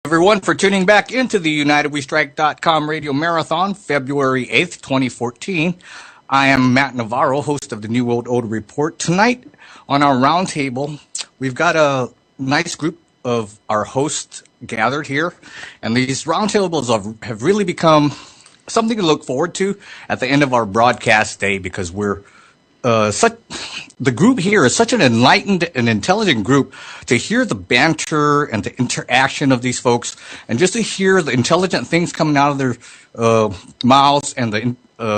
Everyone, for tuning back into the UnitedWeStrike.com radio marathon, February 8th, 2014. I am Matt Navarro, host of the New World Order Report. Tonight on our roundtable, we've got a nice group of our hosts gathered here, and these roundtables have really become something to look forward to at the end of our broadcast day, because the group here is such an enlightened and intelligent group. To hear the banter and the interaction of these folks, and just to hear the intelligent things coming out of their mouths and the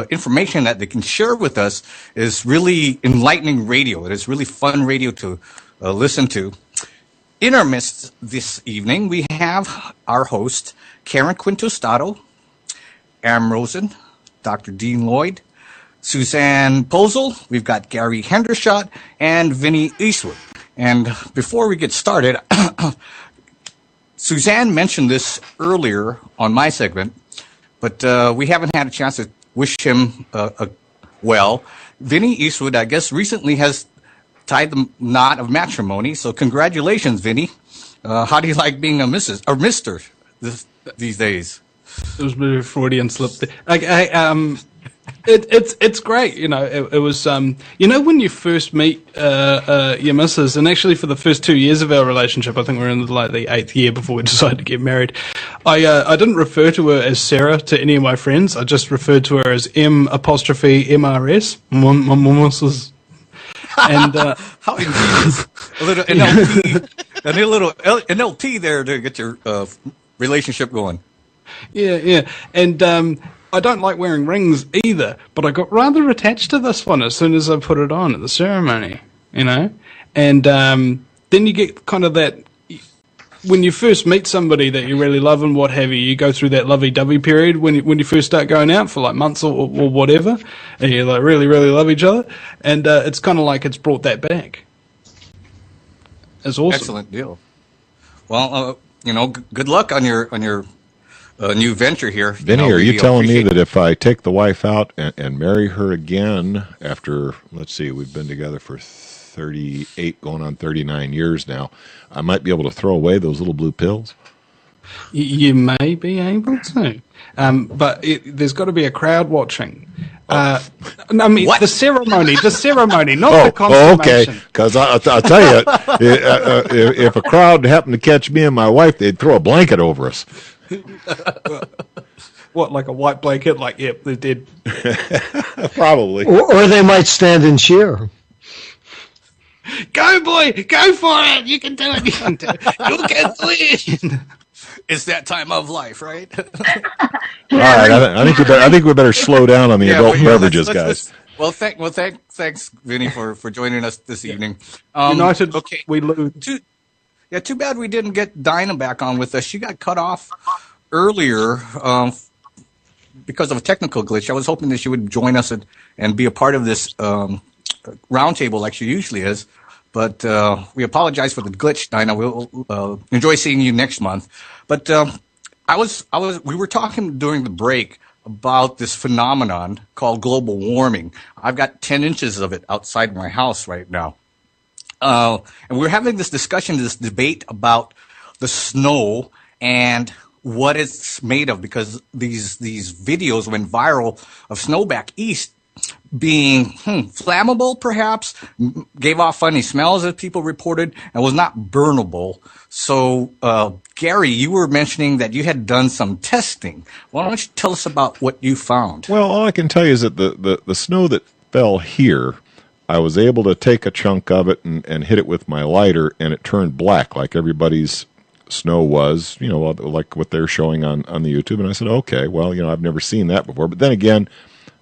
information that they can share with us, is really enlightening radio. It is really fun radio to listen to. In our midst this evening, we have our host, Karen Quintostato, Am Rosen, Dr. Dean Lloyd, Suzanne Posel, we've got Gary Hendershot, and Vinny Eastwood. And before we get started, Suzanne mentioned this earlier on my segment, but we haven't had a chance to wish him well. Vinny Eastwood, I guess, recently has tied the knot of matrimony, so congratulations, Vinny. How do you like being a Mrs. or Mr. these days? It was a bit of a Freudian slip there. It's great, you know. It was you know, when you first meet your missus, and actually for the first 2 years of our relationship, I think we're in the 8th year before we decided to get married. I didn't refer to her as Sarah to any of my friends. I just referred to her as M''MRS, my missus. And how ingenious! A little NLP, a little NLP there to get your relationship going. Yeah, and I don't like wearing rings either, but I got rather attached to this one as soon as I put it on at the ceremony, you know. And then you get kind of that, when you first meet somebody that you really love and what have you, you go through that lovey-dovey period when you first start going out for like months or whatever, and you like really, really love each other, and it's kind of like it's brought that back. It's awesome. Excellent deal. Well, you know, good luck on your new venture here. Vinny, are you telling me that if I take the wife out and marry her again after, let's see, we've been together for 38, going on 39 years now, I might be able to throw away those little blue pills? You may be able to, but there's got to be a crowd watching. I mean, what? the ceremony, not the consummation. Okay, because I'll tell you, if a crowd happened to catch me and my wife, they'd throw a blanket over us. What, like a white blanket? Like, yep, they did. Probably. Or they might stand and cheer. Go, boy! Go for it! You can do it! You can do it! It's that time of life, right? All right, I think we better slow down on the adult beverages, guys. Thanks, Vinny, for joining us this evening. United, okay. We lose. Too bad we didn't get Dinah back on with us. She got cut off earlier because of a technical glitch. I was hoping that she would join us and be a part of this roundtable like she usually is. But we apologize for the glitch, Dinah. We'll enjoy seeing you next month. But we were talking during the break about this phenomenon called global warming. I've got 10 inches of it outside my house right now. And we're having this discussion, this debate about the snow and what it's made of, because these videos went viral of snow back east being flammable, perhaps, gave off funny smells, as people reported, and was not burnable. So, Gary, you were mentioning that you had done some testing. Why don't you tell us about what you found? Well, all I can tell you is that the snow that fell here, I was able to take a chunk of it and hit it with my lighter, and it turned black like everybody's snow was, you know, like what they're showing on the YouTube. And I said, okay, well, you know, I've never seen that before. But then again,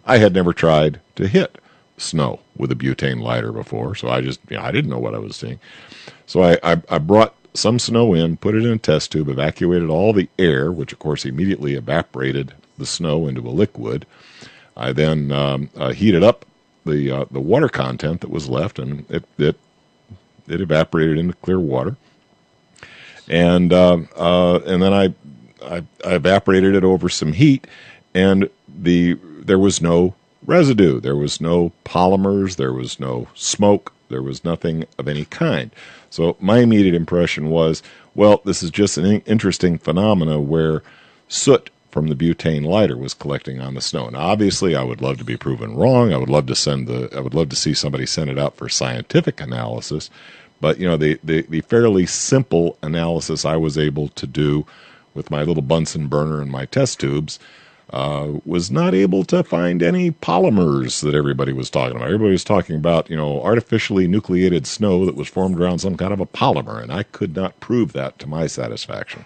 I had never tried to hit snow with a butane lighter before, so I didn't know what I was seeing. So I brought some snow in, put it in a test tube, evacuated all the air, which of course immediately evaporated the snow into a liquid. I then heated up the water content that was left, and it evaporated into clear water. And then I evaporated it over some heat, and there was no residue, there was no polymers, there was no smoke, there was nothing of any kind. So my immediate impression was, Well, this is just an interesting phenomena where soot from the butane lighter was collecting on the snow. And obviously, I would love to be proven wrong. I would love to see somebody send it out for scientific analysis. But the fairly simple analysis I was able to do with my little Bunsen burner and my test tubes was not able to find any polymers that everybody was talking about. Everybody was talking about, artificially nucleated snow that was formed around some kind of a polymer, and I could not prove that to my satisfaction.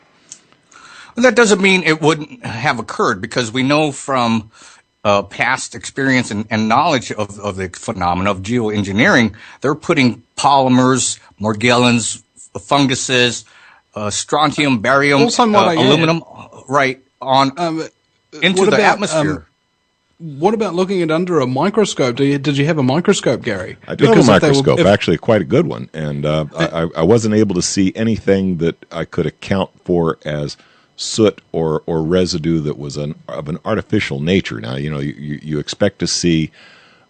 Well, that doesn't mean it wouldn't have occurred, because we know from past experience and knowledge of the phenomena of geoengineering, they're putting polymers, Morgellons, funguses, strontium, barium, aluminum, right, on into the atmosphere. What about looking at under a microscope? Did you have a microscope, Gary? I do have a microscope, actually quite a good one, and I wasn't able to see anything that I could account for as soot or residue that was of an artificial nature. Now, you expect to see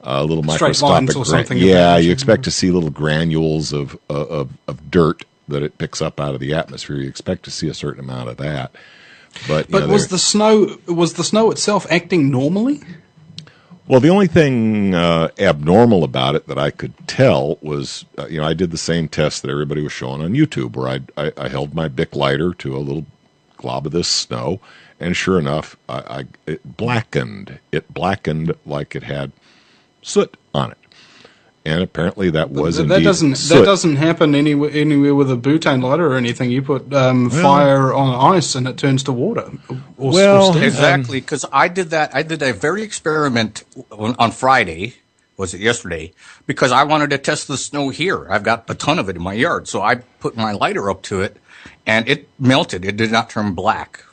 little microscopic you expect to see little granules of dirt that it picks up out of the atmosphere. You expect to see a certain amount of that. But was the snow itself acting normally? Well, the only thing abnormal about it that I could tell was, I did the same test that everybody was showing on YouTube, where I held my Bic lighter to a little glob of this snow, and sure enough, it blackened. It blackened like it had soot on it. And apparently that was indeed soot. That doesn't happen anywhere with a butane lighter or anything. You put fire on ice and it turns to water. Exactly, because I did that. I did a very experiment on Friday. Was it yesterday? Because I wanted to test the snow here. I've got a ton of it in my yard, so I put my lighter up to it, and it melted. It did not turn black.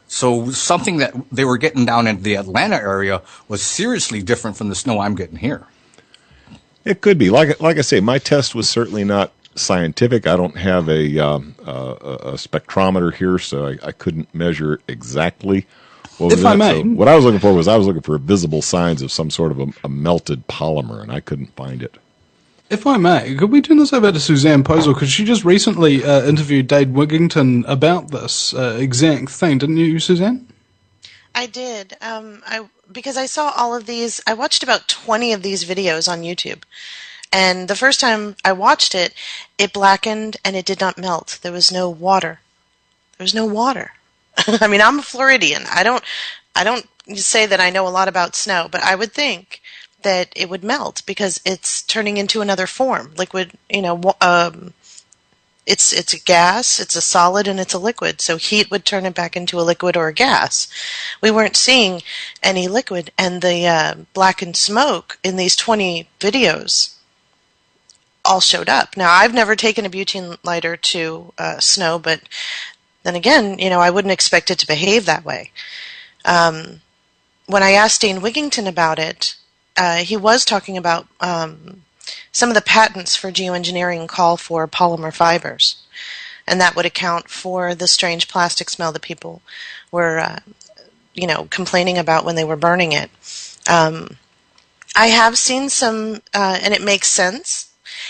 So something that they were getting down in the Atlanta area was seriously different from the snow I'm getting here. It could be. Like I say, my test was certainly not scientific. I don't have a spectrometer here, so I couldn't measure exactly what was if I may. So what I was looking for was visible signs of some sort of a melted polymer, and I couldn't find it. If I may, could we turn this over to Suzanne Posel, because she just recently interviewed Dade Wigington about this exact thing, didn't you, Suzanne? I did. Because I saw all of these. I watched about 20 of these videos on YouTube. And the first time I watched it, it blackened and it did not melt. There was no water. There was no water. I mean, I'm a Floridian. I don't say that I know a lot about snow, but I would think that it would melt because it's turning into another form. Liquid, it's a gas, it's a solid, and it's a liquid. So heat would turn it back into a liquid or a gas. We weren't seeing any liquid, and the blackened smoke in these 20 videos all showed up. Now, I've never taken a butane lighter to snow, but then again, I wouldn't expect it to behave that way. When I asked Dane Wigington about it, he was talking about some of the patents for geoengineering call for polymer fibers, and that would account for the strange plastic smell that people were, complaining about when they were burning it. I have seen some, and it makes sense.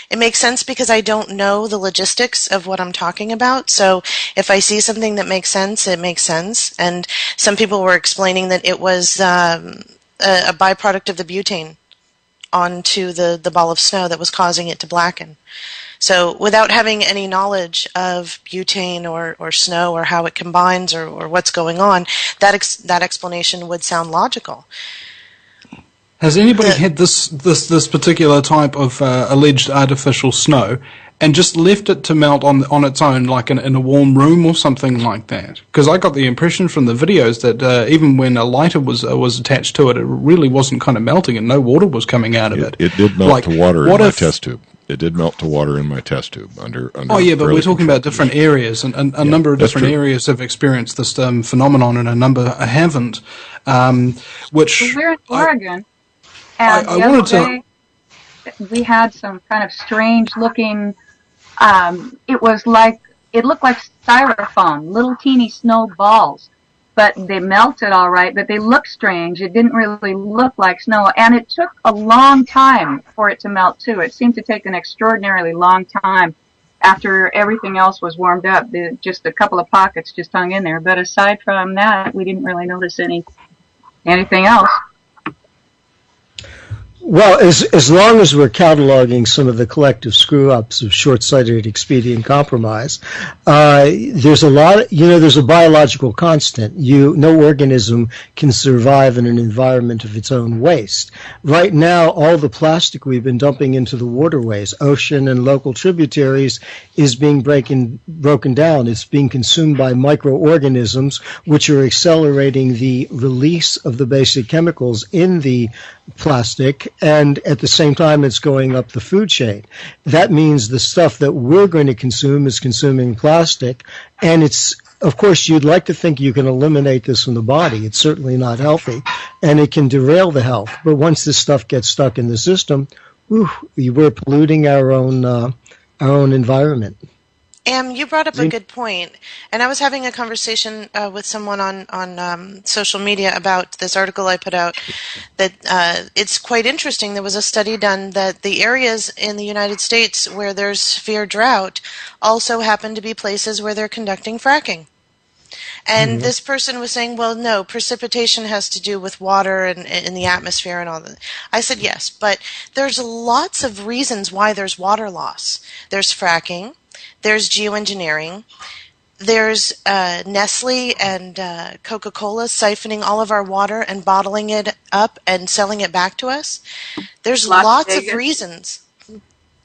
It makes sense because I don't know the logistics of what I'm talking about. So if I see something that makes sense, it makes sense. And some people were explaining that it was a byproduct of the butane onto the ball of snow that was causing it to blacken. So without having any knowledge of butane or snow or how it combines or what's going on, that explanation would sound logical. Has anybody had this particular type of alleged artificial snow and just left it to melt on its own, like in a warm room or something like that? Because I got the impression from the videos that even when a lighter was attached to it, it really wasn't kind of melting and no water was coming out of it. It did melt to water in my test tube. It did melt to water in my test tube under. Oh yeah, but we're talking about different areas, and a number of different areas have experienced this phenomenon, and a number haven't. Which we're in Oregon. And I wanted to. We had some kind of strange-looking. It looked like styrofoam, little teeny snow balls, but they melted all right. But they looked strange. It didn't really look like snow, and it took a long time for it to melt too. It seemed to take an extraordinarily long time. after everything else was warmed up. Just a couple of pockets just hung in there. But aside from that, we didn't really notice anything else. Well, as long as we're cataloging some of the collective screw-ups of short-sighted expedient compromise, there's there's a biological constant. No organism can survive in an environment of its own waste. Right now, all the plastic we've been dumping into the waterways, ocean and local tributaries, is being broken down. It's being consumed by microorganisms, which are accelerating the release of the basic chemicals in the plastic, and at the same time it's going up the food chain. That means the stuff that we're going to consume is consuming plastic, and it's, of course, you'd like to think you can eliminate this from the body. It's certainly not healthy, and it can derail the health. But once this stuff gets stuck in the system, we're polluting our own environment. You brought up a good point, and I was having a conversation with someone on social media about this article I put out, that it's quite interesting. There was a study done that the areas in the United States where there's severe drought also happen to be places where they're conducting fracking. And this person was saying, well, no, precipitation has to do with water and in the atmosphere and all that. I said, yes, but there's lots of reasons why there's water loss. There's fracking. There's geoengineering. There's Nestle and Coca-Cola siphoning all of our water and bottling it up and selling it back to us. There's lots of reasons.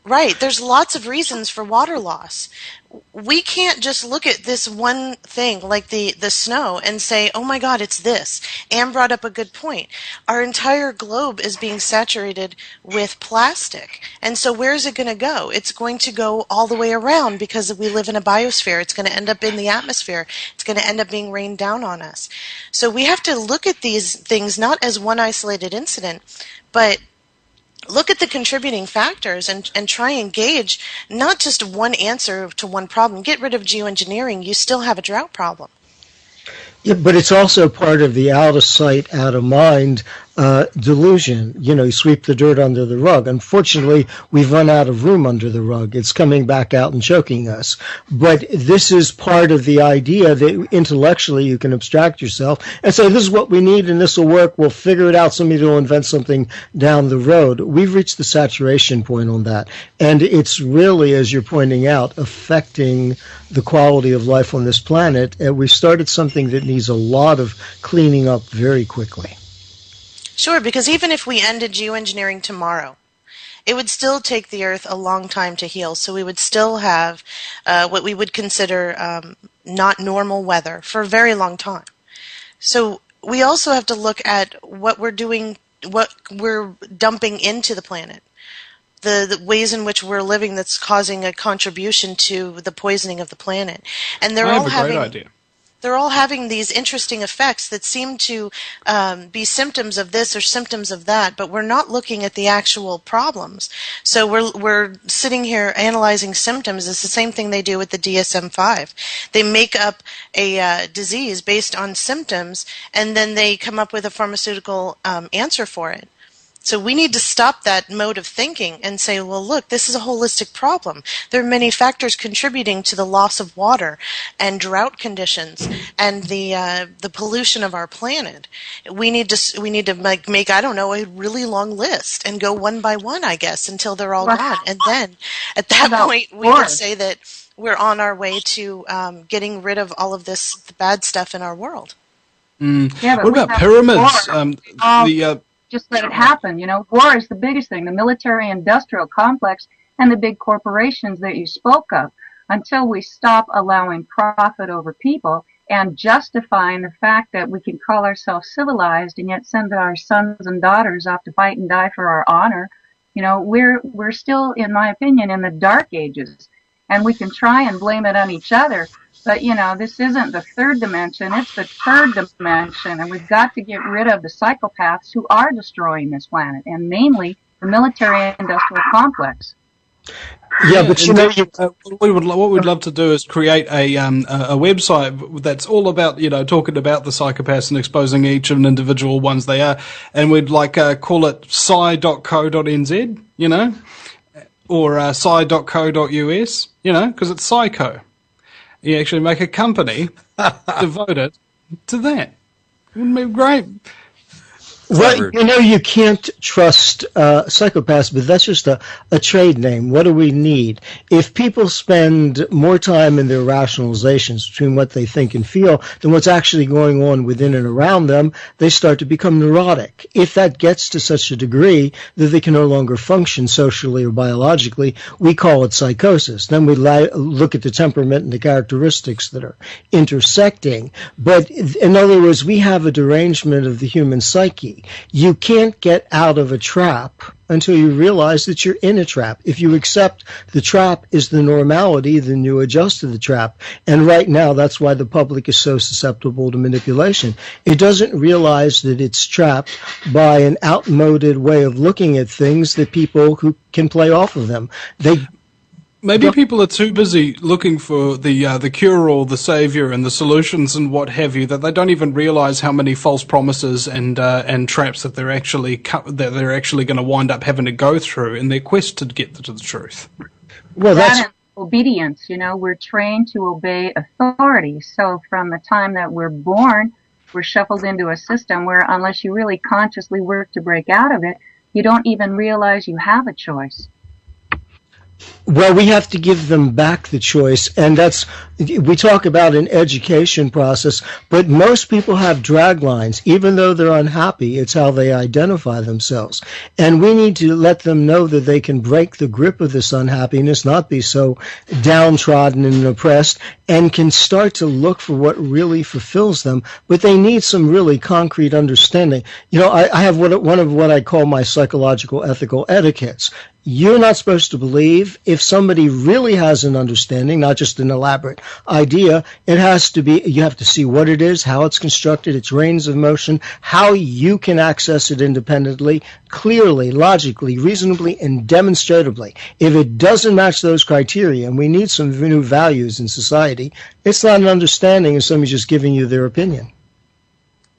Right. There's lots of reasons for water loss. We can't just look at this one thing like the snow and say, oh my God, it's this. Anne brought up a good point. Our entire globe is being saturated with plastic. And so where is it going to go? It's going to go all the way around because we live in a biosphere. It's going to end up in the atmosphere. It's going to end up being rained down on us. So we have to look at these things not as one isolated incident, but look at the contributing factors and try and gauge not just one answer to one problem. Get rid of geoengineering, you still have a drought problem. Yeah, but it's also part of the out of sight, out of mind delusion. You sweep the dirt under the rug. Unfortunately, we've run out of room under the rug. It's coming back out and choking us. But this is part of the idea that intellectually you can abstract yourself and say, this is what we need and this will work. We'll figure it out. Somebody will invent something down the road. We've reached the saturation point on that. And it's really, as you're pointing out, affecting the quality of life on this planet. And we've started something that needs a lot of cleaning up very quickly. Sure, because even if we ended geoengineering tomorrow, it would still take the Earth a long time to heal. So we would still have what we would consider not normal weather for a very long time. So we also have to look at what we're doing, what we're dumping into the planet. The ways in which we're living that's causing a contribution to the poisoning of the planet. And they're all having a great idea. They're all having these interesting effects that seem to be symptoms of this or symptoms of that, but we're not looking at the actual problems. So we're sitting here analyzing symptoms. It's the same thing they do with the DSM-5. They make up a disease based on symptoms, and then they come up with a pharmaceutical answer for it. So we need to stop that mode of thinking and say, well, look, this is a holistic problem. There are many factors contributing to the loss of water and drought conditions and the pollution of our planet. We need to make I don't know, a really long list and go one by one, I guess, until they're all gone. And then at that point, we can say that we're on our way to getting rid of all of this bad stuff in our world. Yeah, what about pyramids? Just let it happen. War is the biggest thing, the military-industrial complex and the big corporations that you spoke of. Until we stop allowing profit over people and justifying the fact that we can call ourselves civilized and yet send our sons and daughters off to fight and die for our honor, we're still, in my opinion, in the dark ages. And we can try and blame it on each other. But, this isn't the third dimension, it's the third dimension, and we've got to get rid of the psychopaths who are destroying this planet, and mainly the military-industrial complex. Yeah, but what we'd love to do is create a website that's all about, talking about the psychopaths and exposing each of an individual ones they are, and we'd call it psi.co.nz, or psi.co.us, because it's psycho. You actually make a company devoted to that. Wouldn't it be great? Well, you can't trust psychopaths, but that's just a trade name. What do we need? If people spend more time in their rationalizations between what they think and feel than what's actually going on within and around them, they start to become neurotic. If that gets to such a degree that they can no longer function socially or biologically, we call it psychosis. Then we look at the temperament and the characteristics that are intersecting. But in other words, we have a derangement of the human psyche. You can't get out of a trap until you realize that you're in a trap. If you accept the trap is the normality, then you adjust to the trap. And right now, that's why the public is so susceptible to manipulation. It doesn't realize that it's trapped by an outmoded way of looking at things that people who can play off of them. Maybe people are too busy looking for the cure-all, the savior, and the solutions and what have you that they don't even realize how many false promises and traps that they're actually going to wind up having to go through in their quest to get to the truth. Well, that's obedience. We're trained to obey authority. So from the time that we're born, we're shuffled into a system where unless you really consciously work to break out of it, you don't even realize you have a choice. Well, we have to give them back the choice, and we talk about an education process, but most people have drag lines. Even though they're unhappy, it's how they identify themselves. And we need to let them know that they can break the grip of this unhappiness, not be so downtrodden and oppressed, and can start to look for what really fulfills them, but they need some really concrete understanding. I have one of what I call my psychological ethical etiquettes. You're not supposed to believe if somebody really has an understanding, not just an elaborate idea. It has to be, you have to see what it is, how it's constructed, its range of motion, how you can access it independently, clearly, logically, reasonably, and demonstratively. If it doesn't match those criteria, and we need some new values in society, it's not an understanding of somebody just giving you their opinion.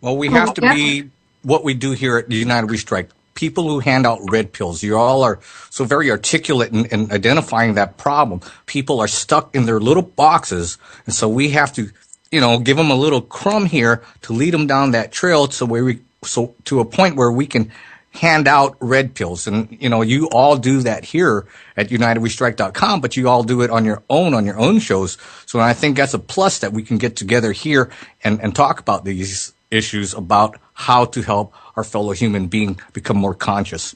Well, we have to be what we do here at the United We Strike. People who hand out red pills, you all are so very articulate in identifying that problem. People are stuck in their little boxes, and so we have to, give them a little crumb here to lead them down that trail to a point where we can hand out red pills. And, you all do that here at UnitedWeStrike.com, but you all do it on your own shows. So I think that's a plus that we can get together here and talk about these issues about how to help our fellow human being become more conscious.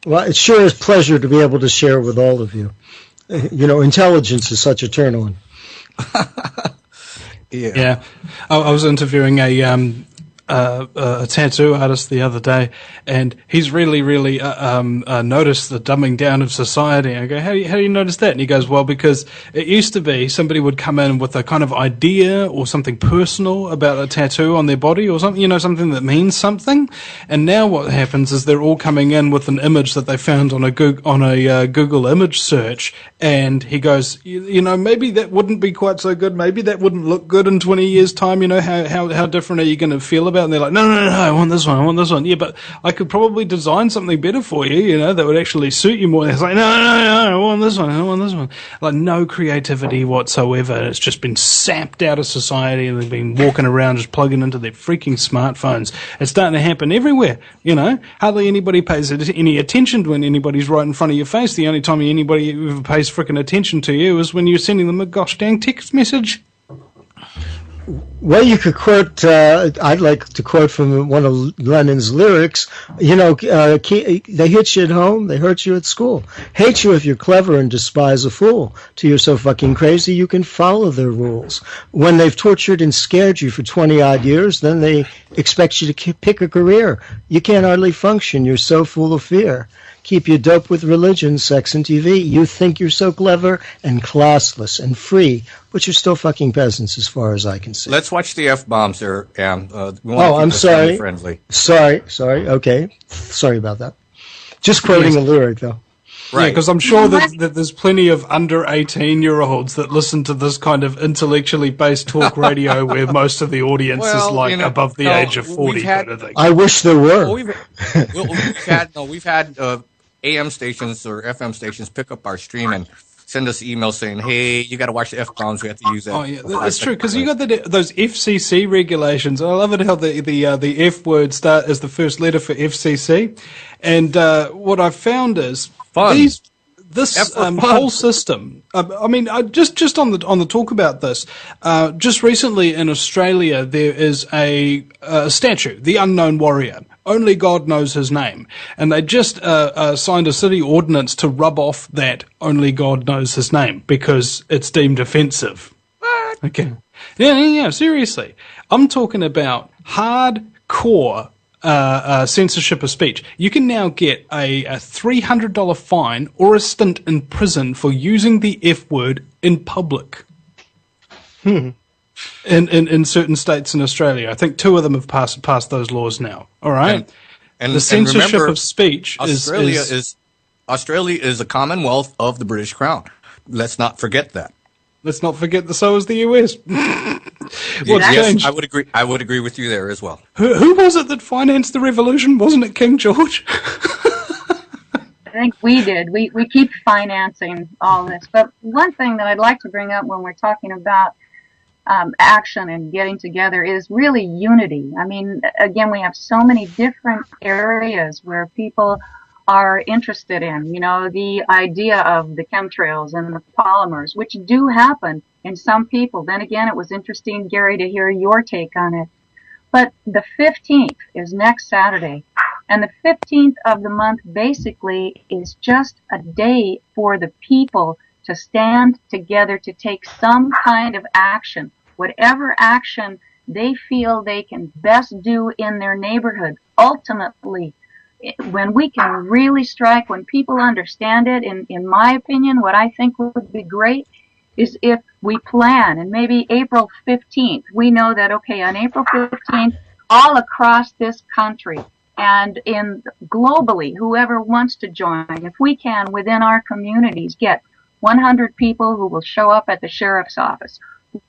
Well, it sure is a pleasure to be able to share with all of you. Intelligence is such a turn on. Yeah. I was interviewing a tattoo artist the other day, and he's really noticed the dumbing down of society. I go, how do you notice that? And he goes, well, because it used to be somebody would come in with a kind of idea or something personal about a tattoo on their body or something, something that means something. And now what happens is they're all coming in with an image that they found on a Google image search. And he goes, maybe that wouldn't be quite so good. Maybe that wouldn't look good in 20 years' time. How different are you going to feel about it? And they're like, no, I want this one. Yeah, but I could probably design something better for you, that would actually suit you more. It's like, no, I want this one. Like, no creativity whatsoever. It's just been sapped out of society, and they've been walking around just plugging into their freaking smartphones. It's starting to happen everywhere, Hardly anybody pays any attention when anybody's right in front of your face. The only time anybody ever pays freaking attention to you is when you're sending them a gosh dang text message. Well, you could quote, I'd like to quote from one of Lenin's lyrics, they hit you at home, they hurt you at school. Hate you if you're clever and despise a fool. Till you're so fucking crazy you can follow their rules. When they've tortured and scared you for 20-odd years, then they expect you to pick a career. You can't hardly function, you're so full of fear. Keep you doped with religion, sex, and TV. You think you're so clever and classless and free, but you're still fucking peasants as far as I can see. Let's watch the F-bombs there, Am. I'm sorry. Friendly. Sorry. Okay. Sorry about that. Just quoting a lyric, though. Right. Yeah, because I'm sure that there's plenty of under 18-year-olds that listen to this kind of intellectually based talk radio where most of the audience is above the age of 40. I wish there were. We've had AM stations or FM stations pick up our stream and send us emails saying, "Hey, you got to watch the F bombs. We have to use that." Oh yeah, that's true because you got those FCC regulations. I love it how the F word start as the first letter for FCC, and what I've found is Fun. this F for fun. whole system. I mean, just on the talk about this. Just recently in Australia, there is a statue, the Unknown Warrior. Only God knows his name, and they just signed a city ordinance to rub off that "only God knows his name" because it's deemed offensive. What? Okay. Yeah. Seriously, I'm talking about hardcore censorship of speech. You can now get a $300 fine or a stint in prison for using the F word in public. In certain states in Australia. I think 2 of them have passed those laws now. All right? And the censorship remember, of speech Australia is a commonwealth of the British Crown. Let's not forget that. Let's not forget that so is the US. What's yes, changed? I would agree with you there as well. Who was it that financed the revolution? Wasn't it King George? I think we did. We keep financing all this. But one thing that I'd like to bring up when we're talking about action and getting together is really unity. I mean, again, we have so many different areas where people are interested in, the idea of the chemtrails and the polymers, which do happen in some people. Then again, it was interesting, Gary, to hear your take on it. But the 15th is next Saturday, and the 15th of the month basically is just a day for the people to stand together to take some kind of action, whatever action they feel they can best do in their neighborhood. Ultimately, when we can really strike, when people understand it, in my opinion, what I think would be great is if we plan, and maybe April 15th, we know that, okay, on April 15th, all across this country and globally, whoever wants to join, if we can, within our communities, get 100 people who will show up at the sheriff's office,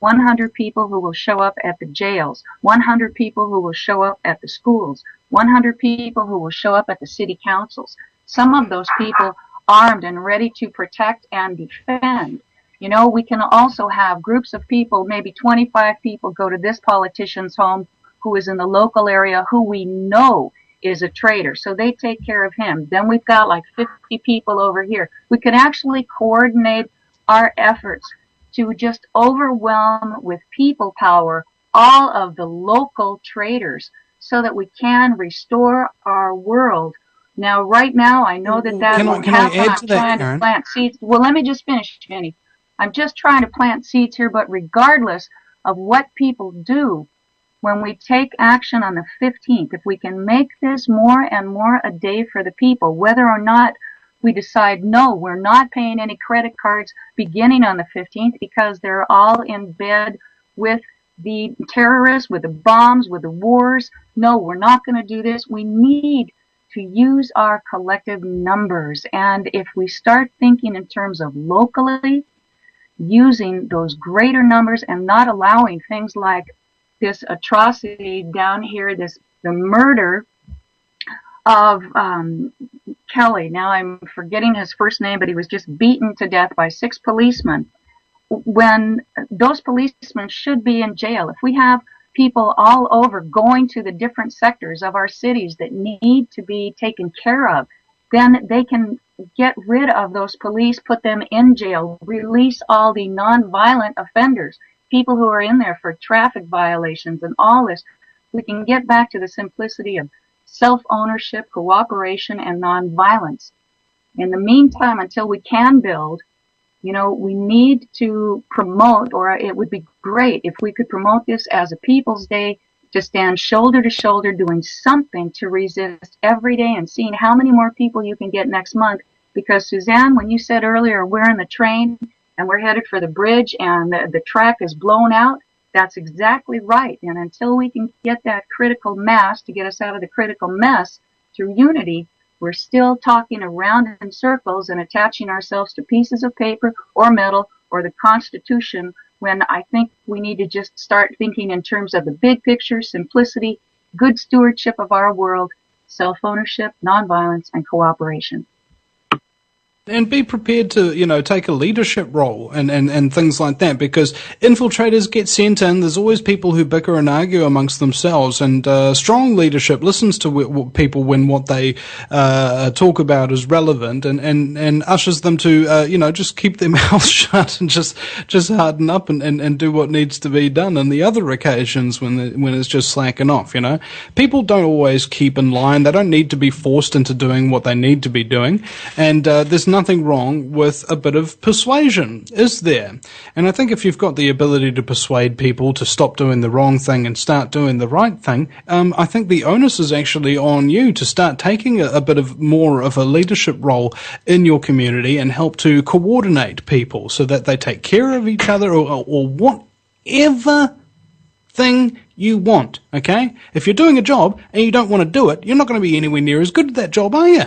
100 people who will show up at the jails, 100 people who will show up at the schools, 100 people who will show up at the city councils. Some of those people armed and ready to protect and defend. We can also have groups of people, maybe 25 people, go to this politician's home who is in the local area who we know is a traitor. So they take care of him. Then we've got like 50 people over here. We can actually coordinate our efforts to just overwhelm with people power all of the local traitors so that we can restore our world. Now, right now, I know that won't happen. I'm trying to plant seeds. Well, let me just finish, Jenny. I'm just trying to plant seeds here, but regardless of what people do, when we take action on the 15th, if we can make this more and more a day for the people, whether or not we decide, no, we're not paying any credit cards beginning on the 15th because they're all in bed with the terrorists, with the bombs, with the wars. No, we're not going to do this. We need to use our collective numbers. And if we start thinking in terms of locally, using those greater numbers and not allowing things like this atrocity down here, the murder of Kelly. Now I'm forgetting his first name, but he was just beaten to death by 6 policemen. When those policemen should be in jail. If we have people all over going to the different sectors of our cities that need to be taken care of, then they can get rid of those police, put them in jail, release all the non-violent offenders, people who are in there for traffic violations and all this. We can get back to the simplicity of self-ownership, cooperation, and non-violence. In the meantime, until we can build, we need to promote, or it would be great if we could promote this as a People's Day, to stand shoulder to shoulder doing something to resist every day and seeing how many more people you can get next month. Because Suzanne, when you said earlier we're in the train and we're headed for the bridge and the track is blown out, that's exactly right. And until we can get that critical mass to get us out of the critical mess through unity, we're still talking around in circles and attaching ourselves to pieces of paper or metal or the Constitution, when I think we need to just start thinking in terms of the big picture, simplicity, good stewardship of our world, self-ownership, nonviolence, and cooperation. and be prepared to, take a leadership role and things like that, because infiltrators get sent in. There's always people who bicker and argue amongst themselves, and strong leadership listens to people when what they talk about is relevant, and ushers them to, just keep their mouths shut and just harden up and do what needs to be done. And the other occasions when it's just slacking off, people don't always keep in line. They don't need to be forced into doing what they need to be doing, and there's nothing wrong with a bit of persuasion, is there? And I think if you've got the ability to persuade people to stop doing the wrong thing and start doing the right thing, I think the onus is actually on you to start taking a bit of more of a leadership role in your community and help to coordinate people so that they take care of each other, or whatever thing you want, okay? If you're doing a job and you don't want to do it, you're not going to be anywhere near as good at that job, are you?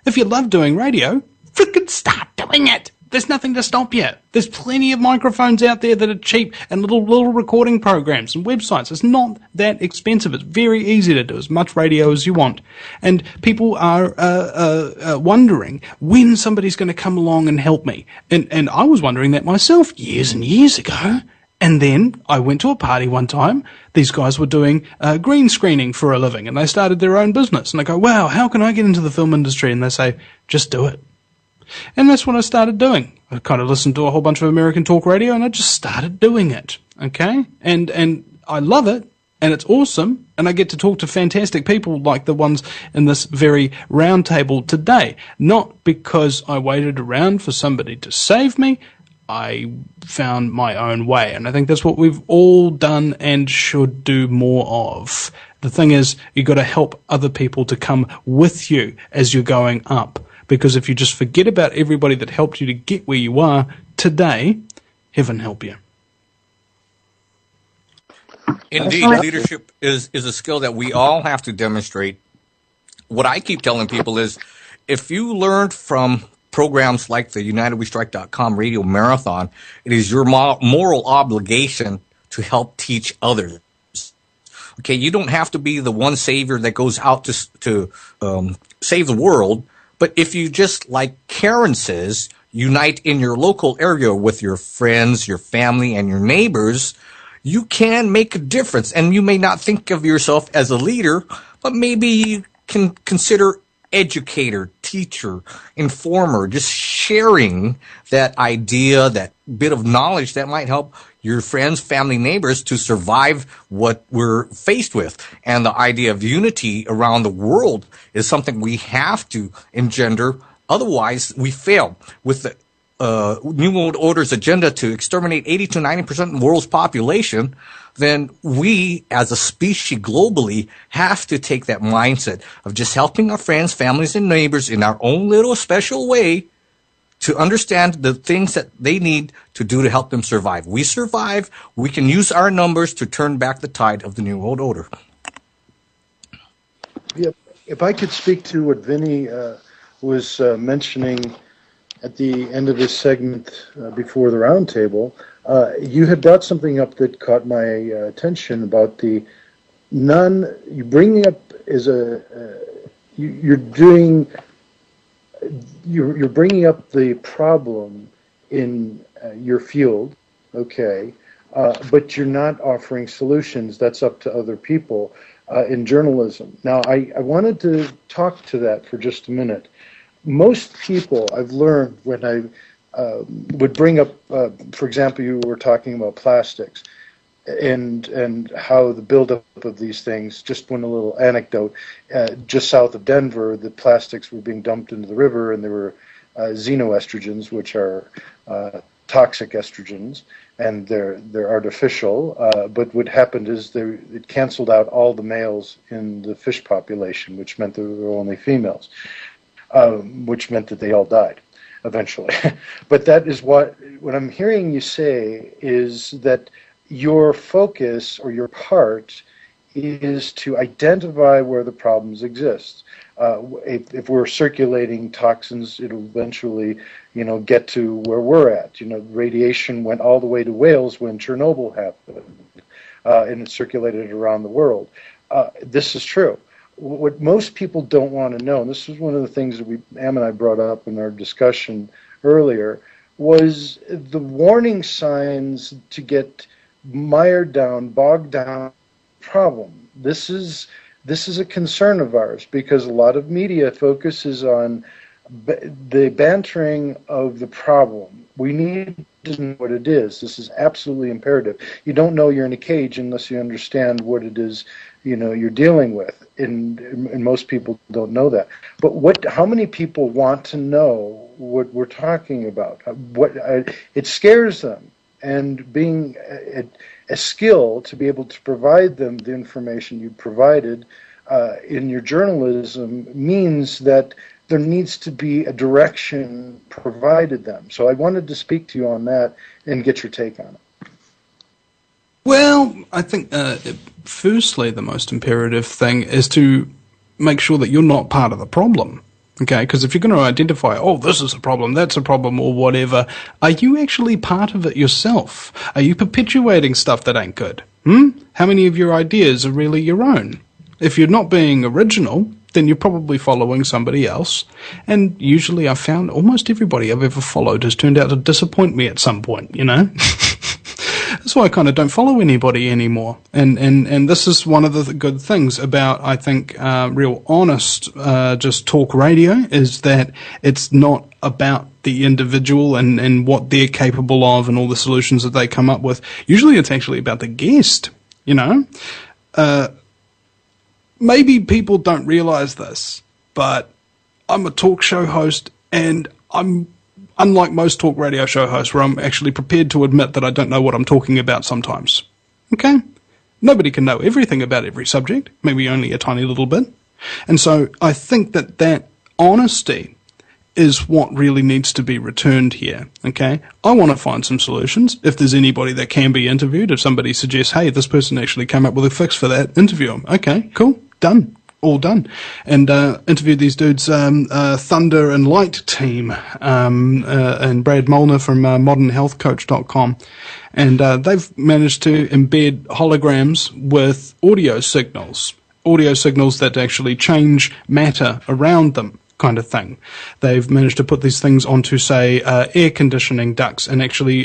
If you love doing radio, frickin' start doing it. There's nothing to stop you. There's plenty of microphones out there that are cheap, and little recording programs and websites. It's not that expensive. It's very easy to do as much radio as you want. And people are wondering when somebody's going to come along and help me. And I was wondering that myself years and years ago. And then I went to a party one time. These guys were doing green screening for a living, and they started their own business. And I go, wow, how can I get into the film industry? And they say, just do it. And that's what I started doing. I kind of listened to a whole bunch of American talk radio, and I just started doing it. Okay? And I love it, and it's awesome, and I get to talk to fantastic people like the ones in this very roundtable today. Not because I waited around for somebody to save me. I found my own way, and I think that's what we've all done and should do more of. The thing is, you've got to help other people to come with you as you're going up, because if you just forget about everybody that helped you to get where you are today, heaven help you. Indeed, leadership is a skill that we all have to demonstrate. What I keep telling people is, if you learned from programs like the UnitedWeStrike.com radio marathon, it is your moral obligation to help teach others. Okay, you don't have to be the one savior that goes out to save the world, but if you just, like Karen says, unite in your local area with your friends, your family, and your neighbors, you can make a difference. And you may not think of yourself as a leader, but maybe you can consider educator, teacher, informer, just sharing that idea, that bit of knowledge that might help your friends, family, neighbors to survive what we're faced with. And the idea of unity around the world is something we have to engender. Otherwise, we fail. With the New World Order's agenda to exterminate 80 to 90% of the world's population, then we as a species globally have to take that mindset of just helping our friends, families, and neighbors in our own little special way to understand the things that they need to do to help them survive. We survive. We can use our numbers to turn back the tide of the New World Order. Yeah, if I could speak to what Vinny was mentioning at the end of this segment before the roundtable, you had brought something up that caught my attention about the you bringing up as you're bringing up the problem in your field, okay, but you're not offering solutions. That's up to other people in journalism. Now, I wanted to talk to that for just a minute. Most people I've learned when I would bring up, for example, you were talking about plastics and how the buildup of these things. Just one little anecdote: just south of Denver, the plastics were being dumped into the river, and there were xenoestrogens, which are toxic estrogens, and they're artificial. But what happened is it canceled out all the males in the fish population, which meant there were only females. Which meant that they all died eventually. But that is what I'm hearing you say is that your focus or your part is to identify where the problems exist. If we're circulating toxins, it'll eventually, get to where we're at. Radiation went all the way to Wales when Chernobyl happened, and it circulated around the world. This is true. what most people don't want to know, and this was one of the things that Am and I brought up in our discussion earlier, was the warning signs to get mired down, bogged down problem. This is a concern of ours because a lot of media focuses on the bantering of the problem. We need to know what it is. This is absolutely imperative. You don't know you're in a cage unless you understand what it is, you're dealing with. And most people don't know that. But how many people want to know what we're talking about? It scares them. And being a skill to be able to provide them the information you provided in your journalism means that there needs to be a direction provided them. So I wanted to speak to you on that and get your take on it. Well, I think firstly the most imperative thing is to make sure that you're not part of the problem. Okay, because if you're going to identify, this is a problem, that's a problem, or whatever, are you actually part of it yourself? Are you perpetuating stuff that ain't good? How many of your ideas are really your own? If you're not being original, then you're probably following somebody else. And usually I've found almost everybody I've ever followed has turned out to disappoint me at some point, That's why I kind of don't follow anybody anymore. And this is one of the good things about, I think, real honest just talk radio, is that it's not about the individual and what they're capable of and all the solutions that they come up with. Usually it's actually about the guest, Maybe people don't realize this, but I'm a talk show host, and I'm unlike most talk radio show hosts where I'm actually prepared to admit that I don't know what I'm talking about sometimes. Okay? Nobody can know everything about every subject, maybe only a tiny little bit. And so I think that honesty is what really needs to be returned here. Okay? I want to find some solutions. If there's anybody that can be interviewed, if somebody suggests, hey, this person actually came up with a fix for that, interview them. Okay, cool. Done. All done. And interviewed these dudes, Thunder and Light team, and Brad Molnar from modernhealthcoach.com. And they've managed to embed holograms with audio signals that actually change matter around them, kind of thing. They've managed to put these things onto, say, air conditioning ducts and actually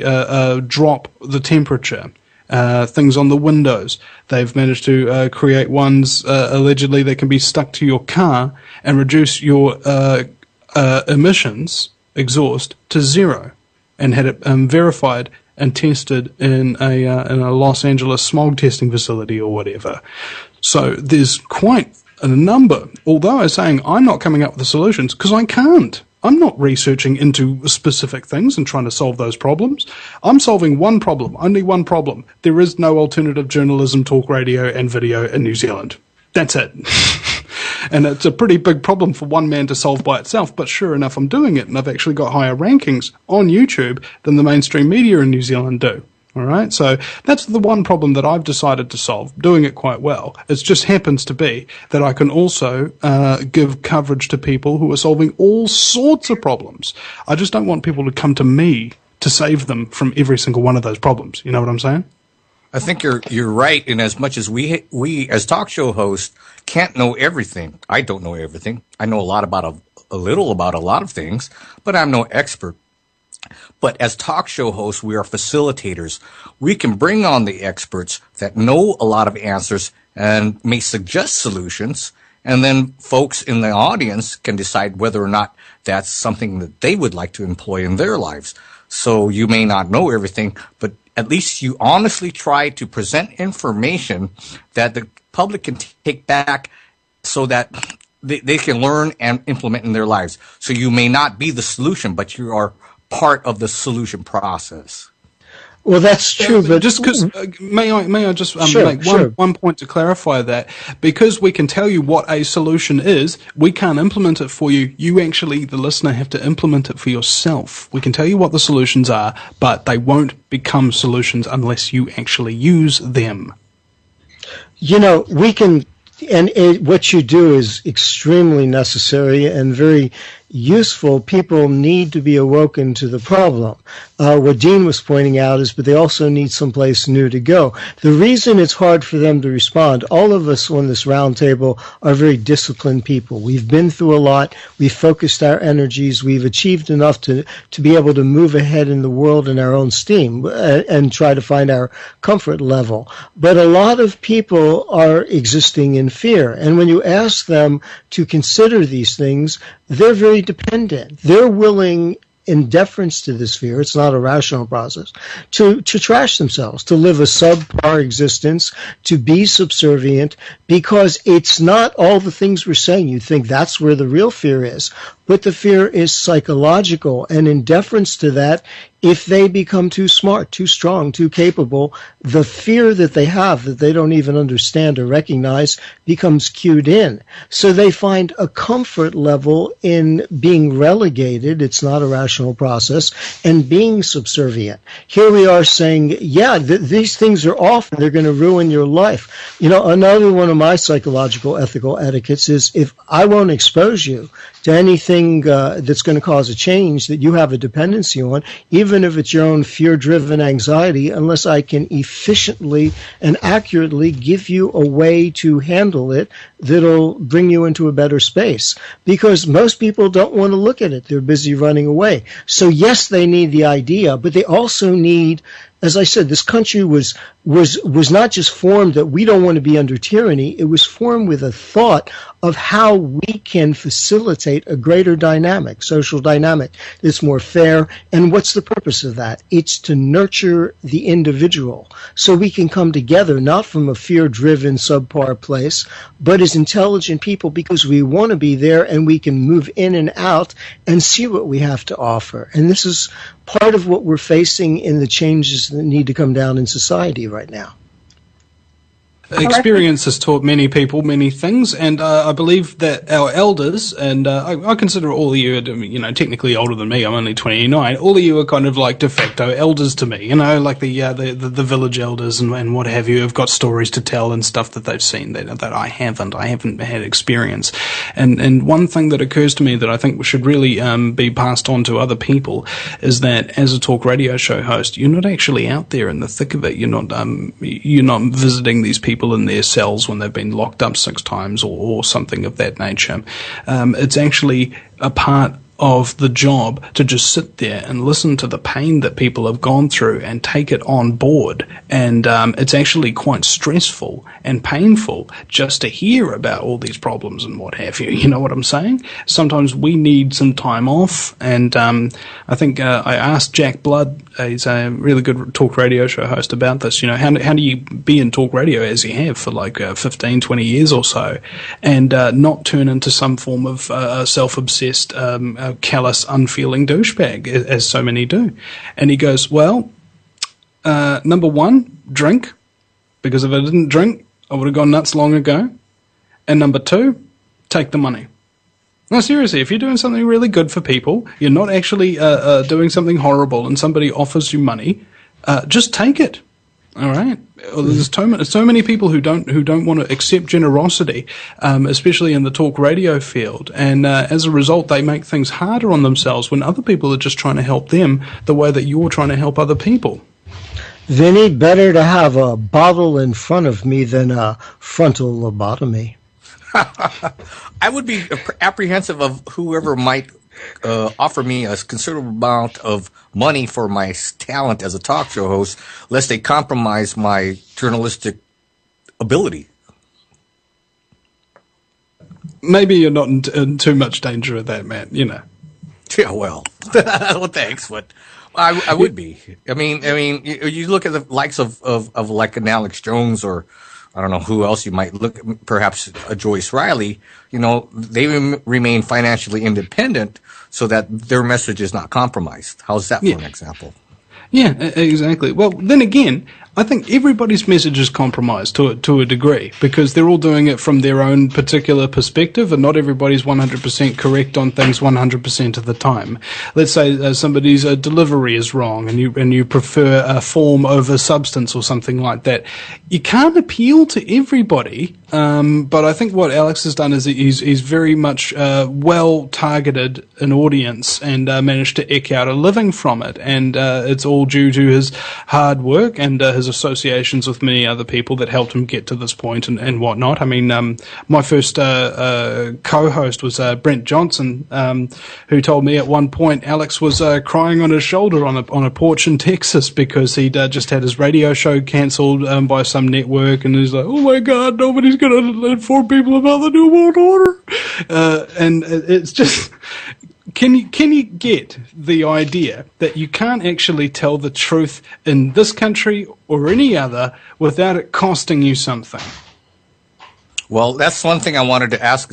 drop the temperature. Things on the windows. They've managed to create ones allegedly that can be stuck to your car and reduce your emissions, exhaust, to zero, and had it verified and tested in a Los Angeles smog testing facility or whatever. So there's quite a number. Although I'm saying I'm not coming up with the solutions because I can't. I'm not researching into specific things and trying to solve those problems. I'm solving one problem, only one problem. There is no alternative journalism, talk radio, and video in New Zealand. That's it. And it's a pretty big problem for one man to solve by itself, but sure enough, I'm doing it, and I've actually got higher rankings on YouTube than the mainstream media in New Zealand do. All right, so that's the one problem that I've decided to solve, doing it quite well. It just happens to be that I can also give coverage to people who are solving all sorts of problems. I just don't want people to come to me to save them from every single one of those problems. You know what I'm saying? I think you're right in as much as we as talk show hosts can't know everything. I don't know everything. I know a little about a lot of things, but I'm no expert. But as talk show hosts, we are facilitators. We can bring on the experts that know a lot of answers and may suggest solutions, and then folks in the audience can decide whether or not that's something that they would like to employ in their lives. So you may not know everything, but at least you honestly try to present information that the public can take back so that they can learn and implement in their lives. So you may not be the solution, but you are part of the solution process. Well, that's true, but just because may I just make one point to clarify that, because we can tell you what a solution is, we can't implement it for you. You actually, the listener, have to implement it for yourself. We can tell you what the solutions are, but they won't become solutions unless you actually use them. We can, and what you do is extremely necessary and very useful, people need to be awoken to the problem. What Dean was pointing out is, but they also need someplace new to go. The reason it's hard for them to respond, all of us on this roundtable are very disciplined people. We've been through a lot. We've focused our energies. We've achieved enough to be able to move ahead in the world in our own steam and try to find our comfort level. But a lot of people are existing in fear. And when you ask them to consider these things, they're very dependent. They're willing, in deference to this fear, it's not a rational process, to trash themselves, to live a subpar existence, to be subservient, because it's not all the things we're saying. You think that's where the real fear is. But the fear is psychological, and in deference to that, if they become too smart, too strong, too capable, the fear that they have that they don't even understand or recognize becomes cued in. So they find a comfort level in being relegated, it's not a rational process, and being subservient. Here we are saying, yeah, these things are off and they're going to ruin your life. You know, another one of my psychological ethical etiquettes is if I won't expose you to anything that's going to cause a change that you have a dependency on, even if it's your own fear-driven anxiety, unless I can efficiently and accurately give you a way to handle it that'll bring you into a better space. Because most people don't want to look at it. They're busy running away. So yes, they need the idea, but they also need, as I said, this country was not just formed that we don't want to be under tyranny. It was formed with a thought of how we can facilitate a greater dynamic, social dynamic that's more fair. And what's the purpose of that? It's to nurture the individual so we can come together, not from a fear-driven subpar place, but as intelligent people because we want to be there and we can move in and out and see what we have to offer. And this is part of what we're facing in the changes that need to come down in society right now. Experience has taught many people many things, and I believe that our elders, and I consider all of you, you know, technically older than me. I'm only 29. All of you are kind of like de facto elders to me. You know, like the village elders and what have you have got stories to tell and stuff that they've seen that I haven't. I haven't had experience. And one thing that occurs to me that I think should really be passed on to other people is that as a talk radio show host, you're not actually out there in the thick of it. You're not visiting these people in their cells when they've been locked up 6 times or something of that nature. It's actually a part of the job to just sit there and listen to the pain that people have gone through and take it on board. And it's actually quite stressful and painful just to hear about all these problems and what have you. You know what I'm saying? Sometimes we need some time off. And I think I asked Jack Blood, he's a really good talk radio show host, about this. You know, how do you be in talk radio as you have for like 15, 20 years or so and not turn into some form of self-obsessed callous, unfeeling douchebag, as so many do. And he goes, well, number one, drink, because if I didn't drink, I would have gone nuts long ago. And number 2, take the money. No, seriously, if you're doing something really good for people, you're not actually doing something horrible, and somebody offers you money, just take it. All right. There's so many people who don't want to accept generosity, especially in the talk radio field, and as a result, they make things harder on themselves when other people are just trying to help them the way that you're trying to help other people. Vinny, better to have a bottle in front of me than a frontal lobotomy. I would be apprehensive of whoever might offer me a considerable amount of money for my talent as a talk show host, lest they compromise my journalistic ability. Maybe you're not in too much danger of that, man. You know. Yeah, well, well, thanks, but I would be. I mean, you look at the likes of like an Alex Jones, or I don't know who else you might look, perhaps a Joyce Riley. You know, they remain financially independent so that their message is not compromised. How's that for an example? Yeah, exactly. Well, then again, I think everybody's message is compromised to a degree, because they're all doing it from their own particular perspective, and not everybody's 100% correct on things 100% of the time. Let's say somebody's delivery is wrong, and you prefer a form over substance or something like that. You can't appeal to everybody But I think what Alex has done is he's very much well targeted an audience and managed to eke out a living from it. And it's all due to his hard work and his associations with many other people that helped him get to this point and whatnot. I mean, my first co-host was Brent Johnson, who told me at one point Alex was crying on his shoulder on a porch in Texas because he'd just had his radio show cancelled by some network, and he's like, "Oh my God, nobody's going to inform people about the New World Order." And it's just, can you get the idea that you can't actually tell the truth in this country or any other without it costing you something? Well, that's one thing I wanted to ask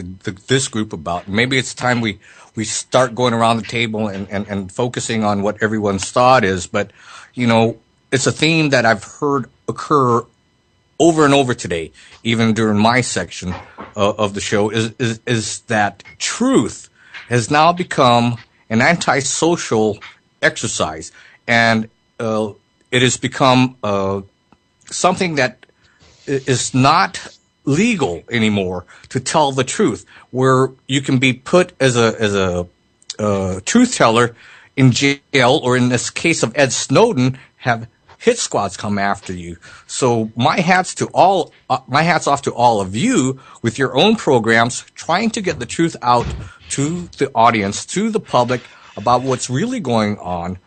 this group about. Maybe it's time we start going around the table and focusing on what everyone's thought is. But, it's a theme that I've heard occur over and over today, even during my section of the show, is that truth has now become an antisocial exercise, and it has become something that is not legal anymore to tell the truth, where you can be put as a truth teller in jail, or in this case of Ed Snowden, have hit squads come after you. So my hats off to all of you with your own programs, trying to get the truth out to the audience, to the public, about what's really going on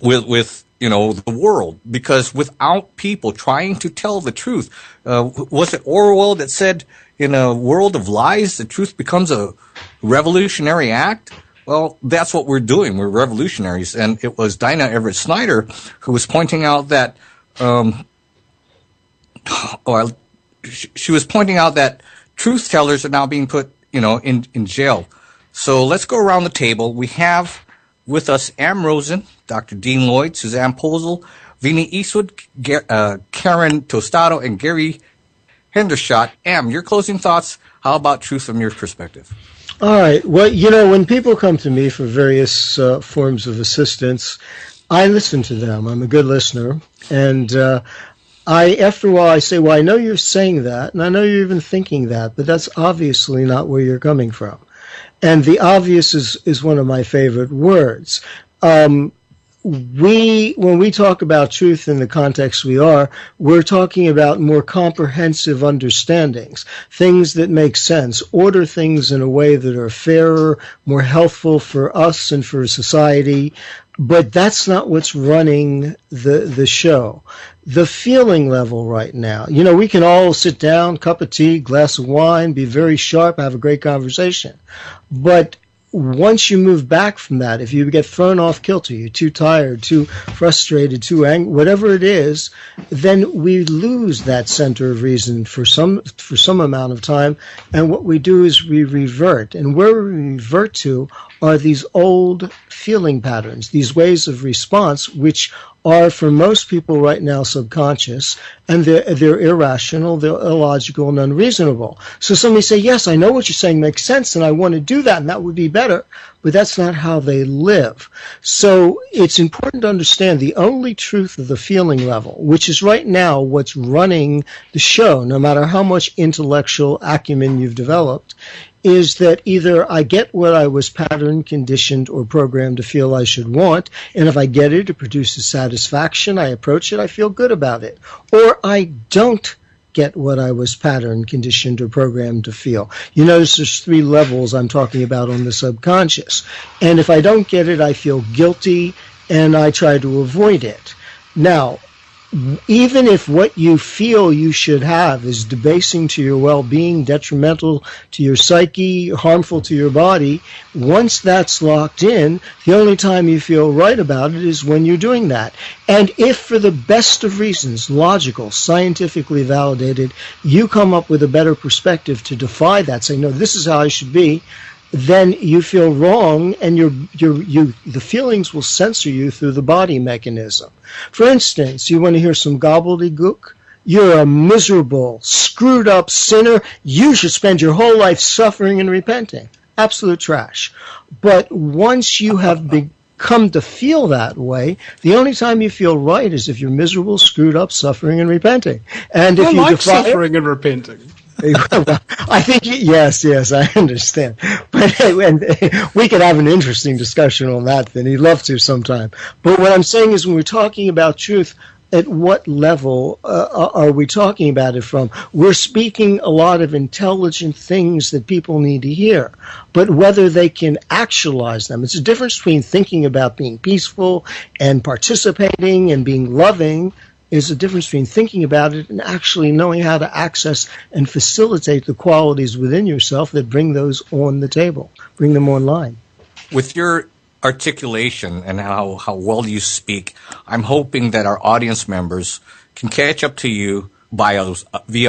with the world. Because without people trying to tell the truth, was it Orwell that said, in a world of lies, the truth becomes a revolutionary act? Well, that's what we're doing. We're revolutionaries. And it was Dinah Everett Snyder who was pointing out that, she was pointing out that truth tellers are now being put, in jail. So let's go around the table. We have with us Am Rosen, Dr. Dean Lloyd, Suzanne Posel, Vinnie Eastwood, Karen Tostado, and Gary Hendershot. Am, your closing thoughts. How about truth from your perspective? All right. Well, when people come to me for various forms of assistance, I listen to them. I'm a good listener. And after a while, I say, well, I know you're saying that, and I know you're even thinking that, but that's obviously not where you're coming from. And the obvious is one of my favorite words. When we talk about truth in the context we're talking about more comprehensive understandings, things that make sense, order things in a way that are fairer, more healthful for us and for society. But that's not what's running the show. The feeling level right now, we can all sit down, cup of tea, glass of wine, be very sharp, have a great conversation. But once you move back from that, if you get thrown off kilter, you're too tired, too frustrated, too angry, whatever it is, then we lose that center of reason for some amount of time. And what we do is we revert. And where we revert to are these old feeling patterns, these ways of response, which are for most people right now subconscious, and they're irrational, they're illogical, and unreasonable. So somebody say, yes, I know what you're saying makes sense, and I want to do that, and that would be better, but that's not how they live. So it's important to understand the only truth of the feeling level, which is right now what's running the show, no matter how much intellectual acumen you've developed, is that either I get what I was patterned, conditioned, or programmed to feel I should want, and if I get it, it produces satisfaction, I approach it, I feel good about it. Or I don't get what I was patterned, conditioned, or programmed to feel. You notice there's 3 levels I'm talking about on the subconscious. And if I don't get it, I feel guilty, and I try to avoid it. Now, even if what you feel you should have is debasing to your well-being, detrimental to your psyche, harmful to your body, once that's locked in, the only time you feel right about it is when you're doing that. And if for the best of reasons, logical, scientifically validated, you come up with a better perspective to defy that, say, no, this is how I should be, then you feel wrong, and the feelings will censor you through the body mechanism. For instance, you want to hear some gobbledygook? You're a miserable, screwed up sinner. You should spend your whole life suffering and repenting. Absolute trash. But once you have come to feel that way. The only time you feel right is if you're miserable, screwed up, suffering, and repenting. And if I you like defy suffering and repenting. well, I think yes, I understand. But and we could have an interesting discussion on that. Then he'd love to sometime. But what I'm saying is, when we're talking about truth, at what level are we talking about it from? We're speaking a lot of intelligent things that people need to hear, but whether they can actualize them, it's a difference between thinking about being peaceful and participating and being loving. Is a difference between thinking about it and actually knowing how to access and facilitate the qualities within yourself that bring those on the table, bring them online. With your articulation and how well you speak, I'm hoping that our audience members can catch up to you via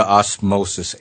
osmosis.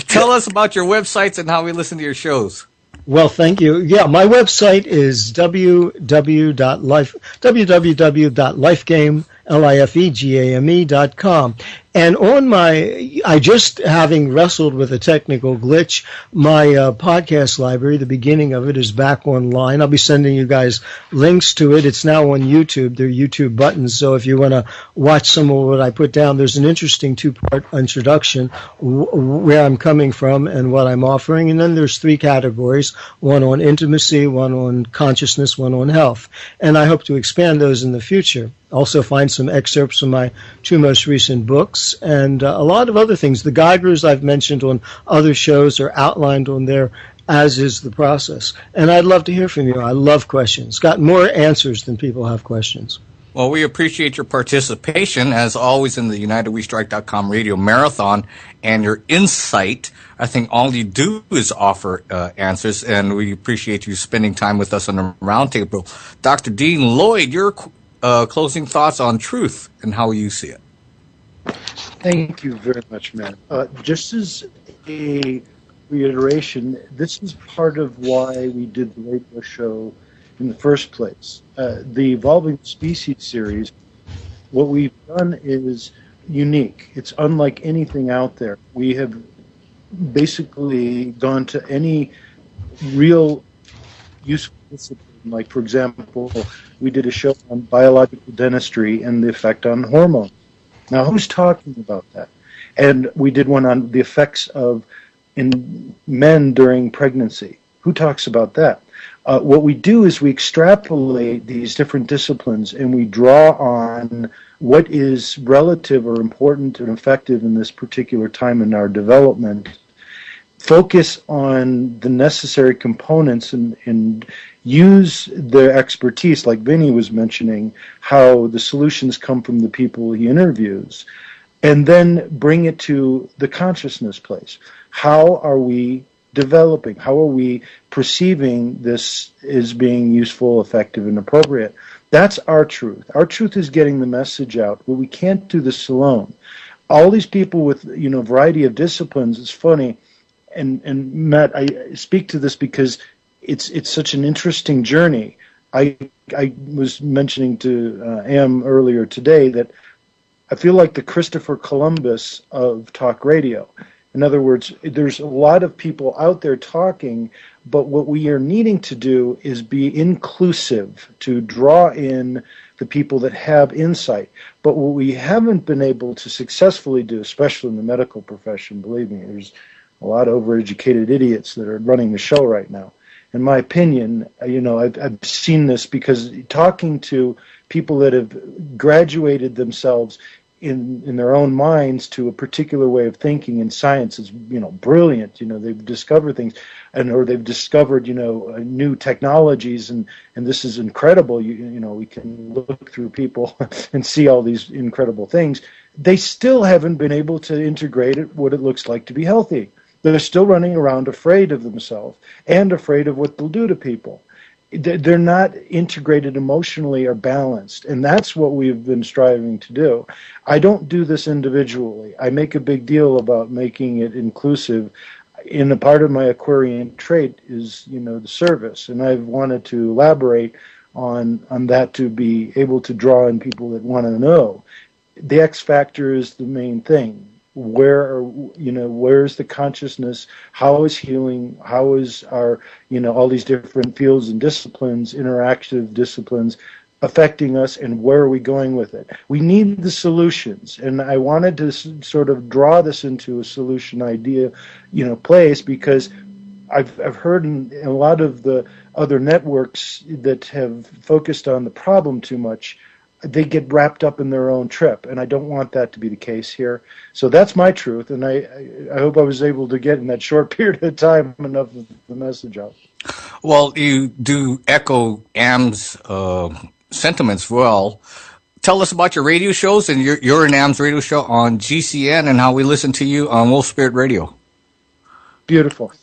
Tell us about your websites and how we listen to your shows. Well, thank you. Yeah, my website is www.lifegame.com. And on I just having wrestled with a technical glitch, my podcast library, the beginning of it is back online. I'll be sending you guys links to it. It's now on YouTube. There are YouTube buttons. So if you want to watch some of what I put down, there's an interesting 2-part introduction, where I'm coming from and what I'm offering. And then there's 3 categories, one on intimacy, one on consciousness, one on health. And I hope to expand those in the future. Also find some excerpts from my 2 most recent books and a lot of other things. The Geigers I've mentioned on other shows are outlined on there, as is the process. And I'd love to hear from you. I love questions. Got more answers than people have questions. Well, we appreciate your participation, as always, in the UnitedWeStrike.com radio marathon and your insight. I think all you do is offer answers, and we appreciate you spending time with us on the Roundtable. Dr. Dean Lloyd, your closing thoughts on truth and how you see it. Thank you very much, Matt. Just as a reiteration, this is part of why we did the radio show in the first place. The Evolving Species series, what we've done is unique. It's unlike anything out there. We have basically gone to any real useful discipline. Like, for example, we did a show on biological dentistry and the effect on hormones. Now, who's talking about that? And we did one on the effects in men during pregnancy. Who talks about that? What we do is we extrapolate these different disciplines and we draw on what is relative or important and effective in this particular time in our development, focus on the necessary components and use their expertise, like Vinny was mentioning, how the solutions come from the people he interviews, and then bring it to the consciousness place. How are we developing? How are we perceiving this as being useful, effective, and appropriate? That's our truth. Our truth is getting the message out, but we can't do this alone. All these people with a variety of disciplines, it's funny, and Matt, I speak to this because it's such an interesting journey. I was mentioning to Am earlier today that I feel like the Christopher Columbus of talk radio. In other words, there's a lot of people out there talking, but what we are needing to do is be inclusive, to draw in the people that have insight. But what we haven't been able to successfully do, especially in the medical profession, believe me, there's a lot of overeducated idiots that are running the show right now. In my opinion, I've seen this because talking to people that have graduated themselves in their own minds to a particular way of thinking in science is brilliant. They've discovered things, or they've discovered new technologies, and this is incredible. We can look through people and see all these incredible things. They still haven't been able to integrate what it looks like to be healthy. They're still running around afraid of themselves and afraid of what they'll do to people. They're not integrated emotionally or balanced, and that's what we've been striving to do. I don't do this individually. I make a big deal about making it inclusive. In a part of my Aquarian trait is, the service, and I've wanted to elaborate on that to be able to draw in people that want to know. The X factor is the main thing. where's the consciousness? How is healing? How is our, all these different fields and disciplines, interactive disciplines, affecting us, and where are we going with it? We need the solutions, and I wanted to sort of draw this into a solution idea, place, because I've heard in a lot of the other networks that have focused on the problem too much, they get wrapped up in their own trip, and I don't want that to be the case here. So that's my truth, and I hope I was able to get in that short period of time enough of the message out. Well, you do echo Am's sentiments well. Tell us about your radio shows and your and Am's radio show on GCN and how we listen to you on Wolf Spirit Radio. Beautiful.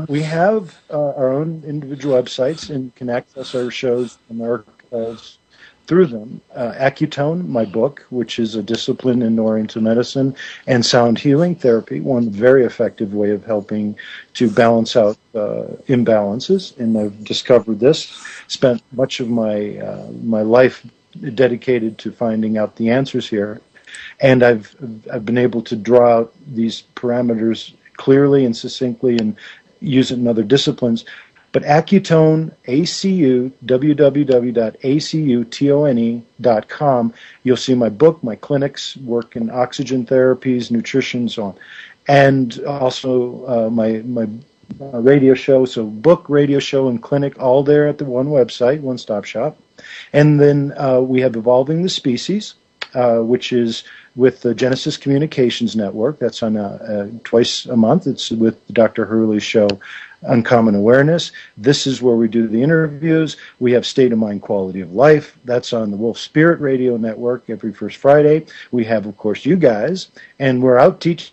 We have our own individual websites and can access our shows and archives through them. Accutone, my book, which is a discipline in Oriental medicine, and sound healing therapy, one very effective way of helping to balance out imbalances. And I've discovered this, spent much of my life dedicated to finding out the answers here. And I've been able to draw out these parameters clearly and succinctly and use it in other disciplines. But Accutone, ACU, www.acutone.com, you'll see my book, my clinics, work in oxygen therapies, nutrition, and so on. And also my radio show, so book, radio show, and clinic, all there at the one website, one-stop shop. And then we have Evolving the Species, which is with the Genesis Communications Network. That's on twice a month. It's with Dr. Hurley's show, Uncommon Awareness. This is where we do the interviews. We have State of Mind, Quality of Life. That's on the Wolf Spirit Radio Network every first Friday. We have, of course, you guys, and we're out teaching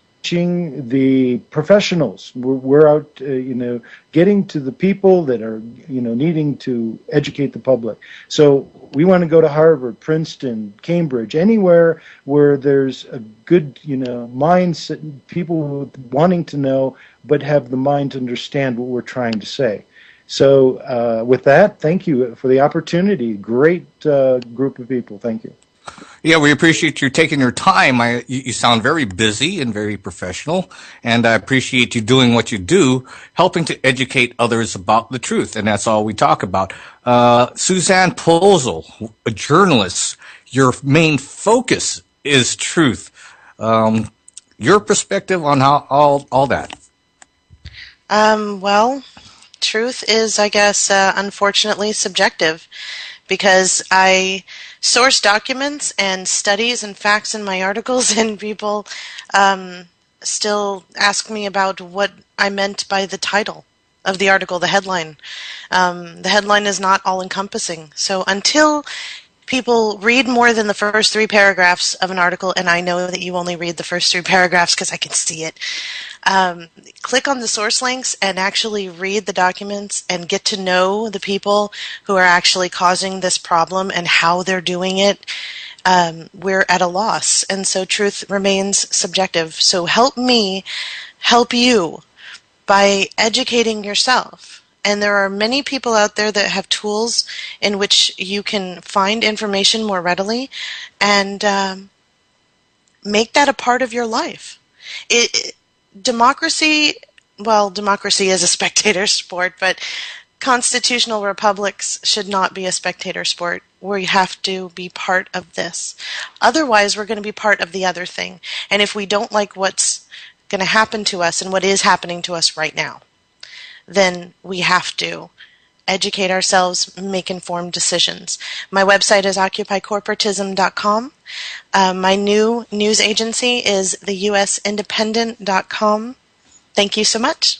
the professionals. We're out, getting to the people that are, needing to educate the public. So we want to go to Harvard, Princeton, Cambridge, anywhere where there's a good, mindset, people wanting to know, but have the mind to understand what we're trying to say. So with that, thank you for the opportunity. Great group of people. Thank you. Yeah, we appreciate you taking your time. You sound very busy and very professional, and I appreciate you doing what you do, helping to educate others about the truth, and that's all we talk about. Suzanne Posel, a journalist, your main focus is truth. Your perspective on how all that? Well, truth is, I guess, unfortunately subjective, because I source documents and studies and facts in my articles, and people still ask me about what I meant by the title of the article, the headline. The headline is not all-encompassing. So until people read more than the first 3 paragraphs of an article, and I know that you only read the first 3 paragraphs because I can see it, click on the source links and actually read the documents and get to know the people who are actually causing this problem and how they're doing it, we're at a loss. And so truth remains subjective. So help me help you by educating yourself. And there are many people out there that have tools in which you can find information more readily and make that a part of your life. Democracy is a spectator sport, but constitutional republics should not be a spectator sport. We have to be part of this. Otherwise, we're going to be part of the other thing. And if we don't like what's going to happen to us and what is happening to us right now, then we have to educate ourselves, make informed decisions. My website is occupycorporatism.com. My new news agency is theusindependent.com. Thank you so much.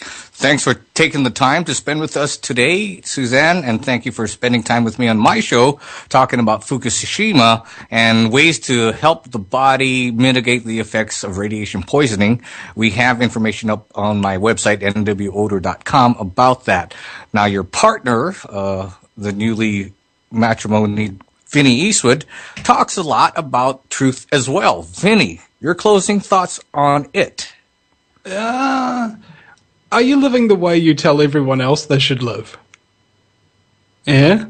Thanks for taking the time to spend with us today, Suzanne, and thank you for spending time with me on my show talking about Fukushima and ways to help the body mitigate the effects of radiation poisoning. We have information up on my website, nwoder.com, about that. Now, your partner, the newly matrimony, Vinny Eastwood, talks a lot about truth as well. Vinny, your closing thoughts on it? Are you living the way you tell everyone else they should live? Yeah?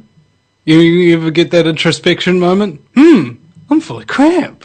You ever get that introspection moment? I'm full of crap.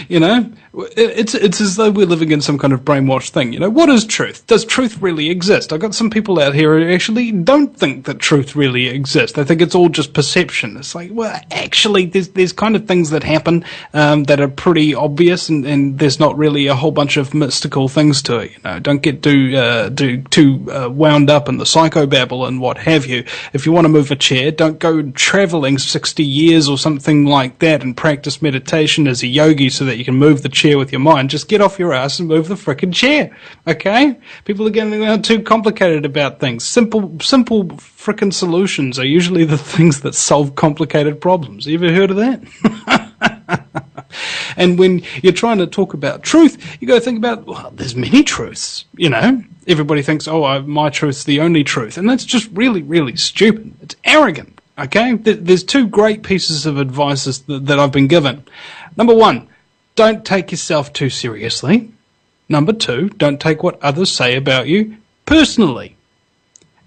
You know, it's as though we're living in some kind of brainwashed thing. You know, what is truth? Does truth really exist? I've got some people out here who actually don't think that truth really exists. They think it's all just perception. It's like, well, actually, there's kind of things that happen that are pretty obvious, and there's not really a whole bunch of mystical things to it. You know, don't get too wound up in the psychobabble and what have you. If you want to move a chair, don't go traveling 60 years or something like that and practice meditation as a yogi so that you can move the chair with your mind. Just get off your ass and move the frickin' chair, okay? People are getting too complicated about things. Simple frickin' solutions are usually the things that solve complicated problems. You ever heard of that? And when you're trying to talk about truth, you got to think about, well, there's many truths, you know? Everybody thinks, my truth's the only truth. And that's just really, really stupid. It's arrogant, okay? There's two great pieces of advice that I've been given. Number one, don't take yourself too seriously. Number two, don't take what others say about you personally.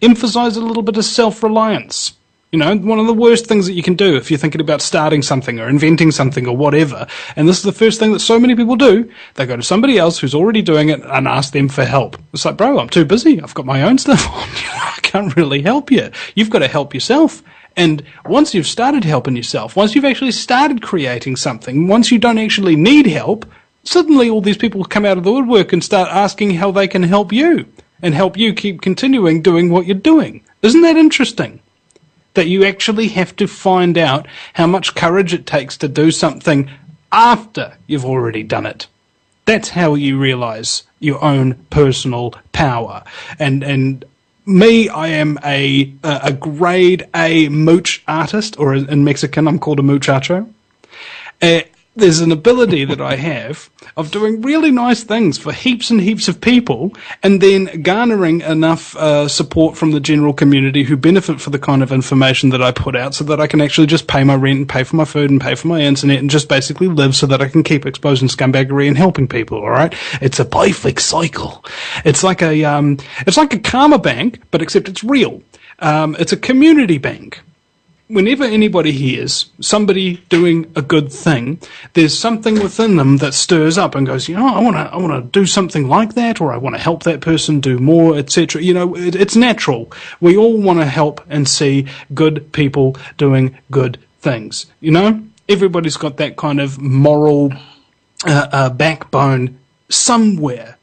Emphasize a little bit of self-reliance. You know, one of the worst things that you can do if you're thinking about starting something or inventing something or whatever, and this is the first thing that so many people do, they go to somebody else who's already doing it and ask them for help. It's like, bro, I'm too busy. I've got my own stuff on. I can't really help you. You've got to help yourself. And once you've started helping yourself, once you've actually started creating something, once you don't actually need help, suddenly all these people come out of the woodwork and start asking how they can help you and help you keep continuing doing what you're doing. Isn't that interesting? That you actually have to find out how much courage it takes to do something after you've already done it. That's how you realize your own personal power. And me, I am a grade A mooch artist, or in Mexican I'm called a muchacho. There's an ability that I have of doing really nice things for heaps and heaps of people, and then garnering enough support from the general community who benefit for the kind of information that I put out, so that I can actually just pay my rent and pay for my food and pay for my internet and just basically live so that I can keep exposing scumbaggery and helping people. All right, it's a perfect cycle. It's like a karma bank, but except it's real. It's a community bank. Whenever anybody hears somebody doing a good thing, there's something within them that stirs up and goes, you know, I want to do something like that, or I want to help that person do more, etc. You know, it's natural. We all want to help and see good people doing good things. You know, everybody's got that kind of moral backbone somewhere.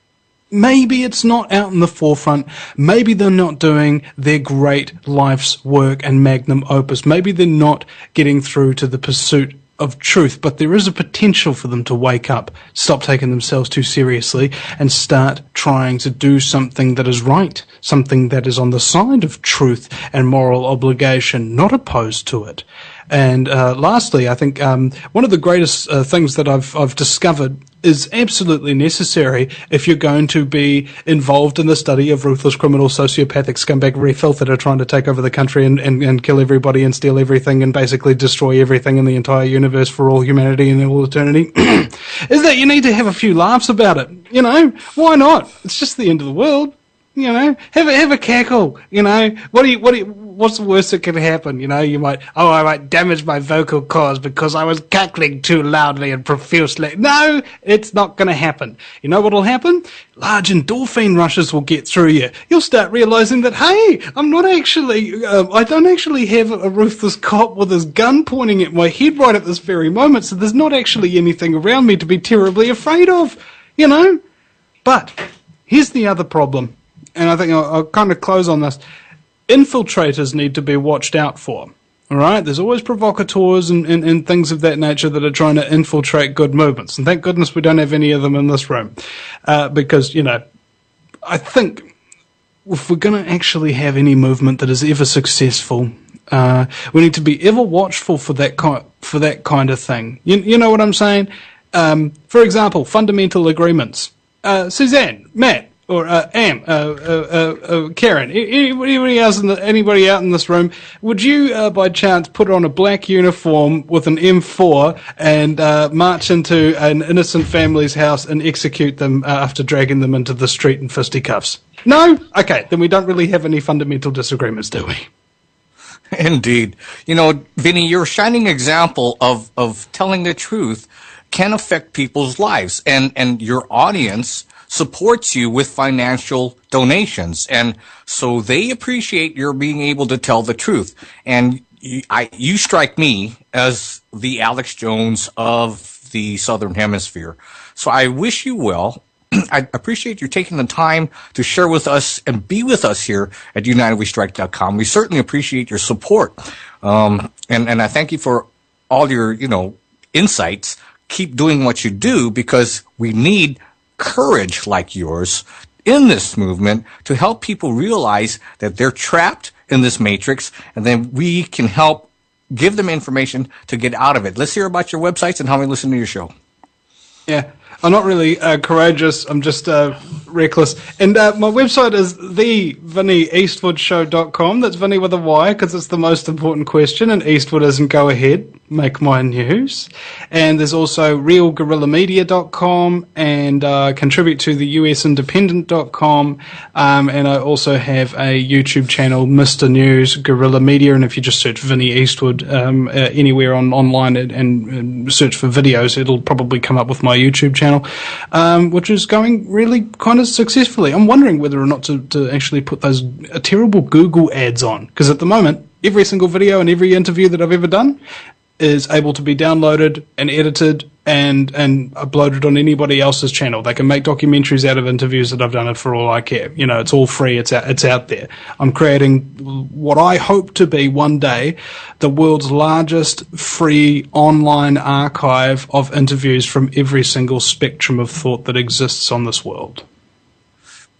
Maybe it's not out in the forefront. Maybe they're not doing their great life's work and magnum opus. Maybe they're not getting through to the pursuit of truth, but there is a potential for them to wake up, stop taking themselves too seriously, and start trying to do something that is right, something that is on the side of truth and moral obligation, not opposed to it. And lastly, I think one of the greatest things that I've discovered is absolutely necessary if you're going to be involved in the study of ruthless criminal sociopathic scumbaggery filth that are trying to take over the country and kill everybody and steal everything and basically destroy everything in the entire universe for all humanity and all eternity, is that you need to have a few laughs about it. You know, why not? It's just the end of the world. You know, have a cackle. You know, what's the worst that could happen? You know, I might damage my vocal cords because I was cackling too loudly and profusely. No, it's not going to happen. You know what'll happen? Large endorphin rushes will get through you. You'll start realizing that, hey, I'm not actually, I don't actually have a ruthless cop with his gun pointing at my head right at this very moment, so there's not actually anything around me to be terribly afraid of, you know? But here's the other problem. And I think I'll kind of close on this. Infiltrators need to be watched out for. All right? There's always provocateurs and things of that nature that are trying to infiltrate good movements. And thank goodness we don't have any of them in this room. Because, you know, I think if we're going to actually have any movement that is ever successful, we need to be ever watchful for that kind of thing. You know what I'm saying? For example, fundamental agreements. Suzanne, Matt, or Karen, anybody out in this room, would you by chance put on a black uniform with an M4 and march into an innocent family's house and execute them after dragging them into the street in fisticuffs? No? Okay, then we don't really have any fundamental disagreements, do we? Indeed. You know, Vinny, you're a shining example of telling the truth can affect people's lives, and your audience supports you with financial donations, and so they appreciate your being able to tell the truth. And you strike me as the Alex Jones of the Southern Hemisphere. So I wish you well. I appreciate you taking the time to share with us and be with us here at UnitedWeStrike.com. We certainly appreciate your support. And I thank you for all your, insights. Keep doing what you do, because we need courage like yours in this movement to help people realize that they're trapped in this matrix, and then we can help give them information to get out of it. Let's hear about your websites and how we listen to your show. Yeah, I'm not really courageous. I'm just reckless. And my website is thevinnieeastwoodshow.com. That's Vinnie with a Y, because it's the most important question, and Eastwood isn't go ahead, make my news. And there's also realguerrillamedia.com, and contribute to the usindependent.com. And I also have a YouTube channel, Mr. News Guerrilla Media. And if you just search Vinnie Eastwood anywhere online and search for videos, it'll probably come up with my YouTube channel, which is going really kind of successfully. I'm wondering whether or not to actually put those terrible Google ads on, because at the moment, every single video and every interview that I've ever done is able to be downloaded and edited and uploaded on anybody else's channel. They can make documentaries out of interviews that I've done for all I care. It's all free. It's out there. I'm creating what I hope to be one day the world's largest free online archive of interviews from every single spectrum of thought that exists on this world.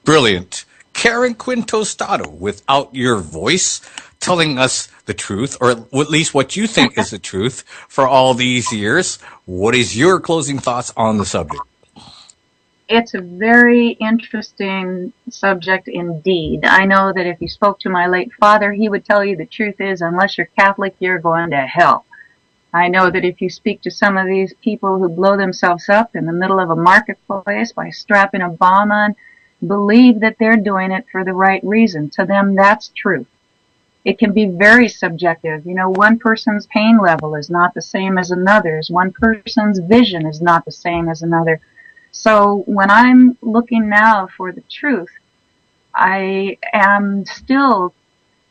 Brilliant. Karen Quintostado, without your voice, telling us the truth, or at least what you think is the truth for all these years. What is your closing thoughts on the subject? It's a very interesting subject indeed. I know that if you spoke to my late father, he would tell you the truth is, unless you're Catholic, you're going to hell. I know that if you speak to some of these people who blow themselves up in the middle of a marketplace by strapping a bomb on, believe that they're doing it for the right reason. To them, that's truth. It can be very subjective. One person's pain level is not the same as another's. One person's vision is not the same as another. So when I'm looking now for the truth, I am still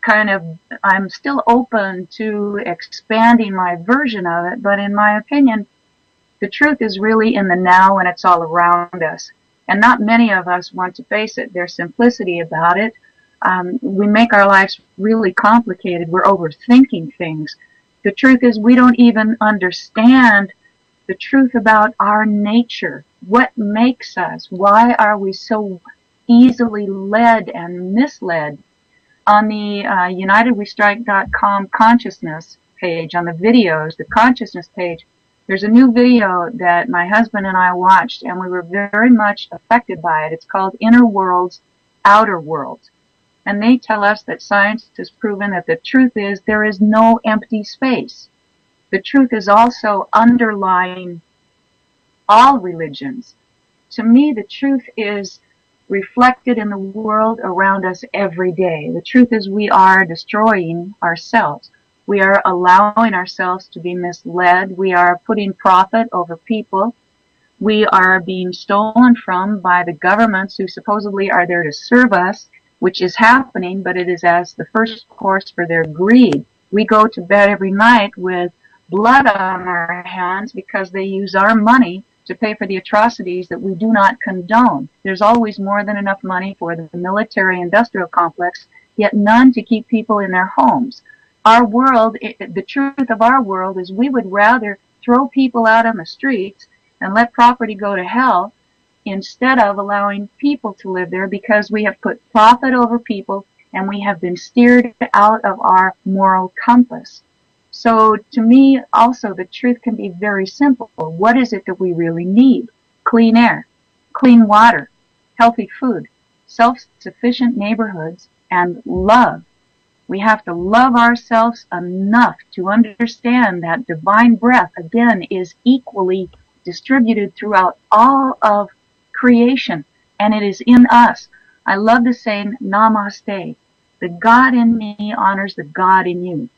I'm still open to expanding my version of it, but in my opinion, the truth is really in the now, and it's all around us. And not many of us want to face it. There's simplicity about it. We make our lives really complicated. We're overthinking things. The truth is we don't even understand the truth about our nature. What makes us? Why are we so easily led and misled? On the UnitedWeStrike.com consciousness page, on the videos, the consciousness page, there's a new video that my husband and I watched, and we were very much affected by it. It's called Inner Worlds, Outer Worlds. And they tell us that science has proven that the truth is there is no empty space. The truth is also underlying all religions. To me, the truth is reflected in the world around us every day. The truth is we are destroying ourselves. We are allowing ourselves to be misled. We are putting profit over people. We are being stolen from by the governments who supposedly are there to serve us, which is happening, but it is as the first course for their greed. We go to bed every night with blood on our hands because they use our money to pay for the atrocities that we do not condone. There's always more than enough money for the military-industrial complex, yet none to keep people in their homes. Our world, the truth of our world is we would rather throw people out on the streets and let property go to hell instead of allowing people to live there, because we have put profit over people and we have been steered out of our moral compass. So to me, also, the truth can be very simple. What is it that we really need? Clean air, clean water, healthy food, self-sufficient neighborhoods, and love. We have to love ourselves enough to understand that divine breath, again, is equally distributed throughout all of creation, and it is in us. I love the saying, Namaste. The God in me honors the God in you.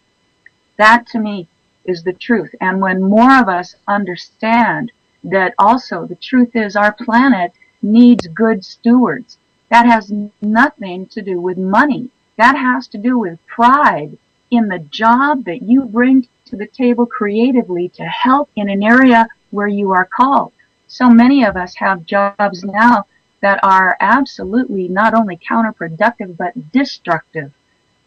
That, to me, is the truth. And when more of us understand that also the truth is our planet needs good stewards. That has nothing to do with money. That has to do with pride in the job that you bring to the table creatively to help in an area where you are called. So many of us have jobs now that are absolutely not only counterproductive but destructive.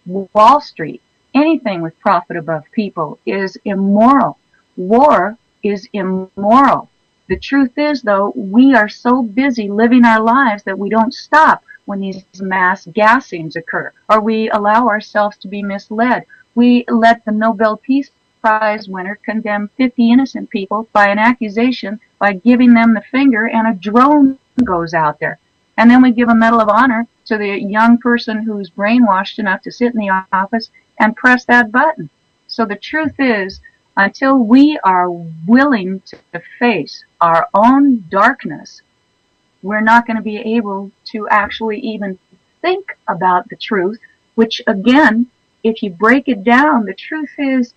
Wall Street, anything with profit above people is immoral. War is immoral. The truth is, though, we are so busy living our lives that we don't stop when these mass gassings occur, or we allow ourselves to be misled. We let the Nobel Peace Prize winner condemn 50 innocent people by an accusation by giving them the finger, and a drone goes out there. And then we give a Medal of Honor to the young person who's brainwashed enough to sit in the office and press that button. So the truth is, until we are willing to face our own darkness, we're not going to be able to actually even think about the truth, which again, if you break it down, the truth is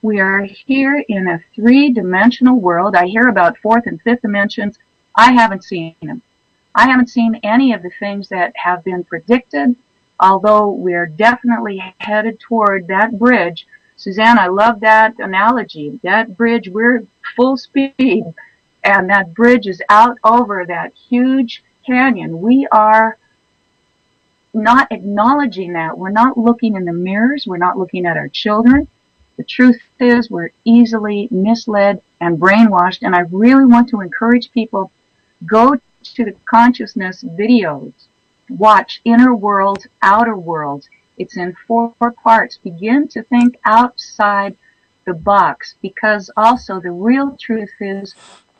we are here in a three-dimensional world. I hear about fourth and fifth dimensions. I haven't seen them. I haven't seen any of the things that have been predicted, although we're definitely headed toward that bridge. Suzanne, I love that analogy. That bridge, we're full speed, and that bridge is out over that huge canyon. We are not acknowledging that. We're not looking in the mirrors. We're not looking at our children. The truth is we're easily misled and brainwashed, and I really want to encourage people, go to the consciousness videos, watch Inner Worlds, Outer Worlds. It's in 4 parts. Begin to think outside the box, because also the real truth is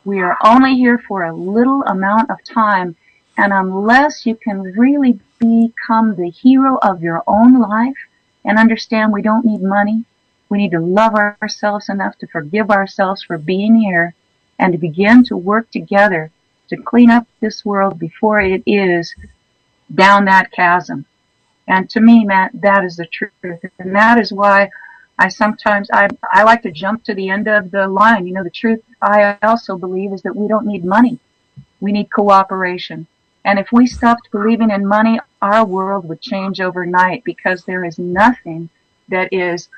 we are only here for a little amount of time, and unless you can really become the hero of your own life and understand we don't need money, we need to love ourselves enough to forgive ourselves for being here and to begin to work together to clean up this world before it is down that chasm. And to me, Matt, that is the truth. And that is why I sometimes, I like to jump to the end of the line. You know, the truth I also believe is that we don't need money. We need cooperation. And if we stopped believing in money, our world would change overnight, because there is nothing that is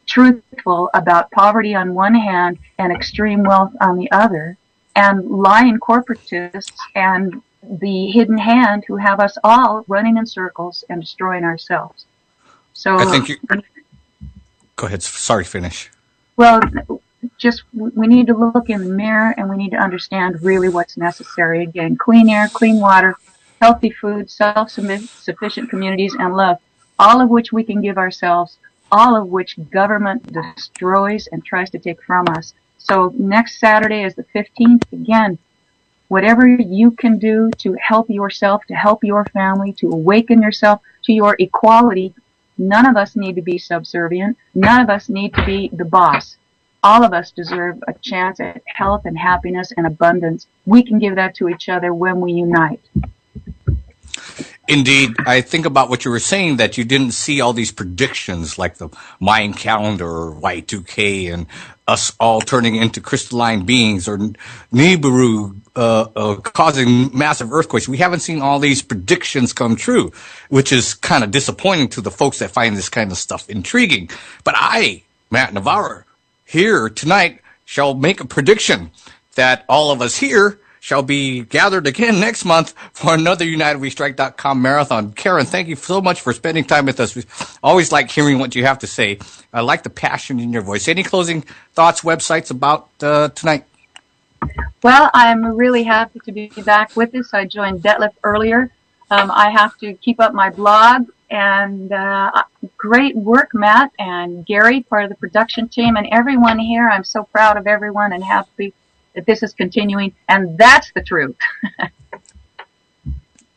truthful about poverty on one hand and extreme wealth on the other, and lying corporatists and the hidden hand who have us all running in circles and destroying ourselves. So I think you. Go ahead. Sorry, finish. Well, just we need to look in the mirror, and we need to understand really what's necessary. Again, clean air, clean water, healthy food, self-sufficient communities, and love, all of which we can give ourselves, all of which government destroys and tries to take from us. So next Saturday is the 15th. Again, whatever you can do to help yourself, to help your family, to awaken yourself to your equality. None of us need to be subservient. None of us need to be the boss. All of us deserve a chance at health and happiness and abundance. We can give that to each other when we unite. Indeed, I think about what you were saying, that you didn't see all these predictions like the Mayan calendar or Y2K and us all turning into crystalline beings, or Nibiru causing massive earthquakes. We haven't seen all these predictions come true, which is kind of disappointing to the folks that find this kind of stuff intriguing. But I, Matt Navarro, here tonight shall make a prediction that all of us here shall be gathered again next month for another UnitedWeStrike.com marathon. Karen, thank you so much for spending time with us. We always like hearing what you have to say. I like the passion in your voice. Any closing thoughts, websites about tonight? Well, I'm really happy to be back with us. I joined Detlef earlier. I have to keep up my blog, and great work, Matt and Gary, part of the production team, and everyone here. I'm so proud of everyone and happy that this is continuing, and that's the truth.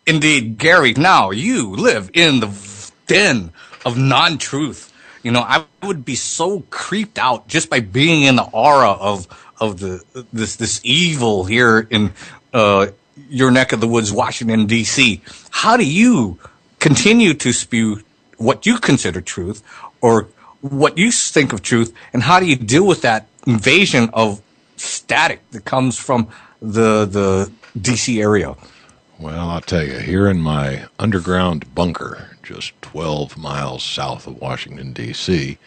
Indeed, Gary, now you live in the den of non-truth. You know, I would be so creeped out just by being in the aura of this evil here in your neck of the woods, Washington, D.C. How do you continue to spew what you consider truth, or what you think of truth, and how do you deal with that invasion of static that comes from the DC area. Well, I'll tell you, here in my underground bunker, just 12 miles south of Washington, D.C.,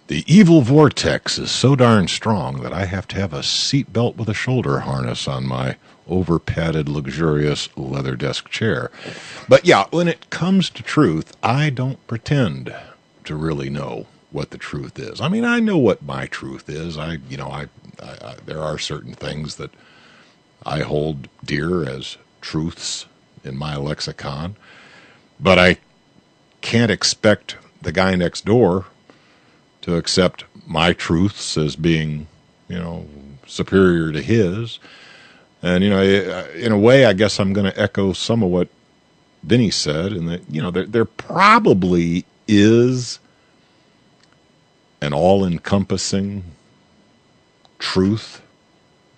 the evil vortex is so darn strong that I have to have a seatbelt with a shoulder harness on my over-padded, luxurious leather desk chair. But yeah, when it comes to truth, I don't pretend to really know what the truth is. I mean, I know what my truth is. There are certain things that I hold dear as truths in my lexicon, but I can't expect the guy next door to accept my truths as being, superior to his. And, in a way, I guess I'm going to echo some of what Vinny said, and that, there probably is an all-encompassing truth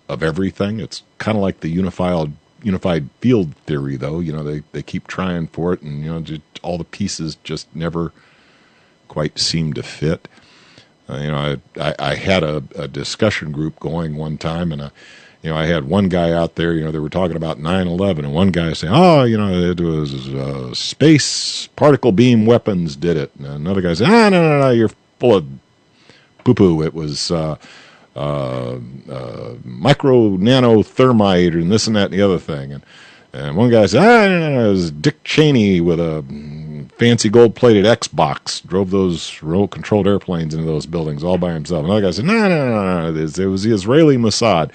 of everything. It's kind of like the unified field theory, though. They keep trying for it, and just all the pieces just never quite seem to fit. I had a discussion group going one time, and I had one guy out there. They were talking about 9/11, and one guy saying, it was space particle beam weapons did it, and another guy said, no, you're full of poo-poo. It was micro nano thermite and this and that and the other thing. And one guy said, no, it was Dick Cheney with a fancy gold-plated Xbox, drove those remote-controlled airplanes into those buildings all by himself. Another guy said, no, it was the Israeli Mossad.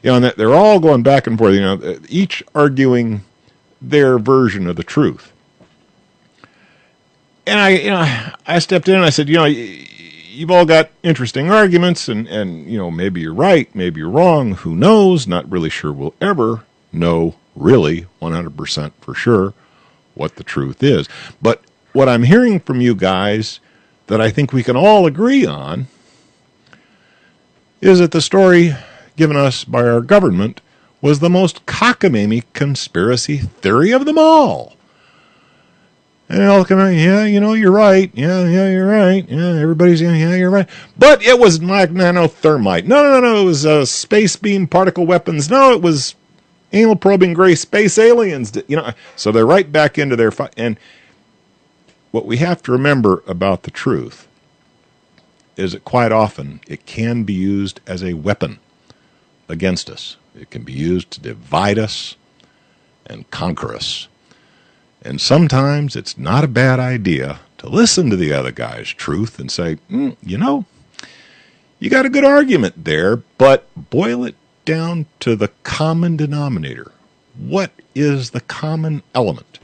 And they're all going back and forth, each arguing their version of the truth. And I stepped in and I said, you've all got interesting arguments, and maybe you're right, maybe you're wrong, who knows, not really sure we'll ever know really 100% for sure what the truth is. But what I'm hearing from you guys that I think we can all agree on is that the story given us by our government was the most cockamamie conspiracy theory of them all. And I'll come out, you're right. Yeah, you're right. Yeah, everybody's, you're right. But it was like nanothermite. No, it was space beam particle weapons. No, it was anal probing gray space aliens. So they're right back into their fight. And what we have to remember about the truth is that quite often it can be used as a weapon against us. It can be used to divide us and conquer us. And sometimes it's not a bad idea to listen to the other guy's truth and say, you got a good argument there, but boil it down to the common denominator. What is the common element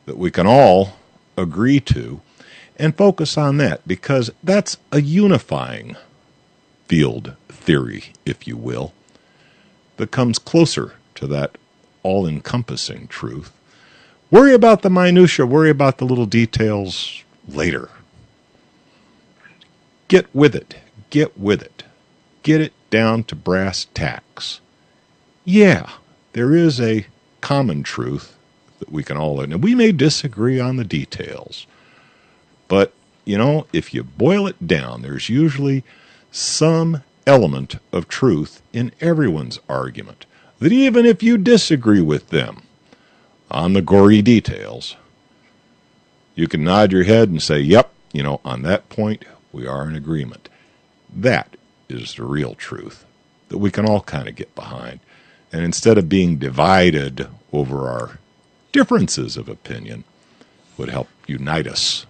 that we can all agree to, and focus on that, because that's a unifying field theory, if you will, that comes closer to that all-encompassing truth. Worry about the minutia, worry about the little details later. Get with it. Get it down to brass tacks. Yeah, there is a common truth that we can all learn. Now, we may disagree on the details, but, if you boil it down, there's usually some element of truth in everyone's argument, that even if you disagree with them on the gory details, you can nod your head and say, yep, on that point, we are in agreement. That is the real truth that we can all kind of get behind. And instead of being divided over our differences of opinion, would help unite us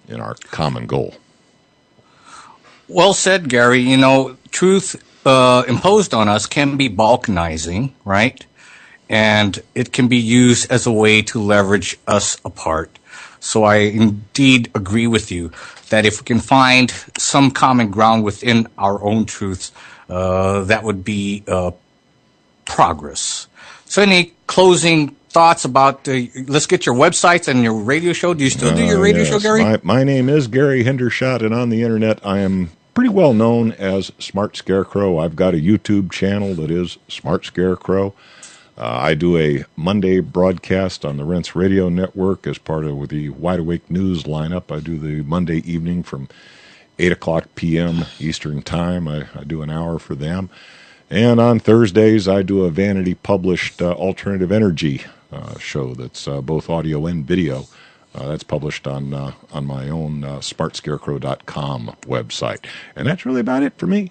in our common goal. Well said, Gary. Truth imposed on us can be balkanizing, right? And it can be used as a way to leverage us apart. So I indeed agree with you that if we can find some common ground within our own truths, that would be progress. So any closing thoughts about let's get your websites and your radio show? Do you still do your radio show, Gary? My name is Gary Hendershot, and on the internet I am pretty well known as Smart Scarecrow. I've got a YouTube channel that is Smart Scarecrow. I do a Monday broadcast on the Rents Radio Network as part of the Wide Awake News lineup. I do the Monday evening from 8 o'clock p.m. Eastern Time. I do an hour for them. And on Thursdays, I do a vanity-published alternative energy show that's both audio and video. That's published on my own smartscarecrow.com website. And that's really about it for me.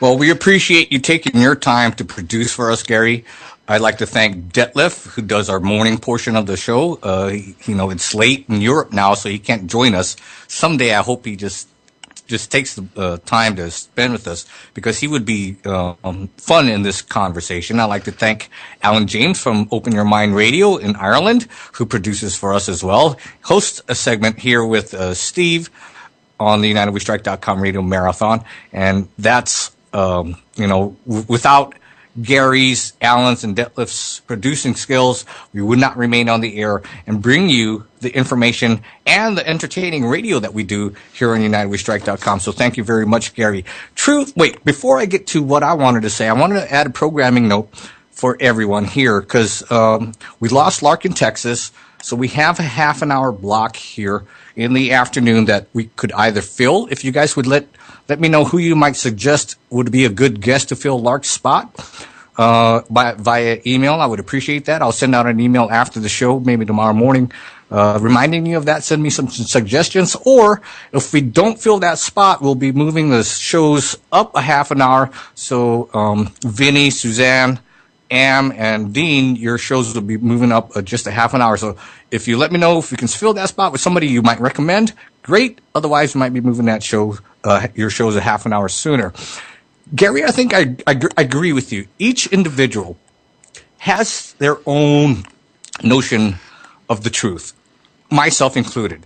Well, we appreciate you taking your time to produce for us, Gary. I'd like to thank Detlef, who does our morning portion of the show. It's late in Europe now, so he can't join us. Someday, I hope he just takes the time to spend with us, because he would be fun in this conversation. I'd like to thank Alan James from Open Your Mind Radio in Ireland, who produces for us as well. Hosts a segment here with Steve on the UnitedWeStrike.com radio marathon, and that's without Gary's, Alan's, and Detlef's producing skills, we would not remain on the air and bring you the information and the entertaining radio that we do here on UnitedWeStrike.com. So thank you very much, Gary. Before I get to what I wanted to say, I wanted to add a programming note for everyone here, because we lost Larkin, Texas, so we have a half an hour block here in the afternoon that we could either fill. If you guys would let me know who you might suggest would be a good guest to fill Lark's spot via email. I would appreciate that. I'll send out an email after the show, maybe tomorrow morning, reminding you of that. Send me some suggestions. Or if we don't fill that spot, we'll be moving the shows up a half an hour. So Vinny, Suzanne, Am, and Dean, your shows will be moving up just a half an hour. So if you let me know if we can fill that spot with somebody you might recommend, great. Otherwise, we might be moving that show, your shows a half an hour sooner. Gary, I think I agree with you. Each individual has their own notion of the truth, myself included.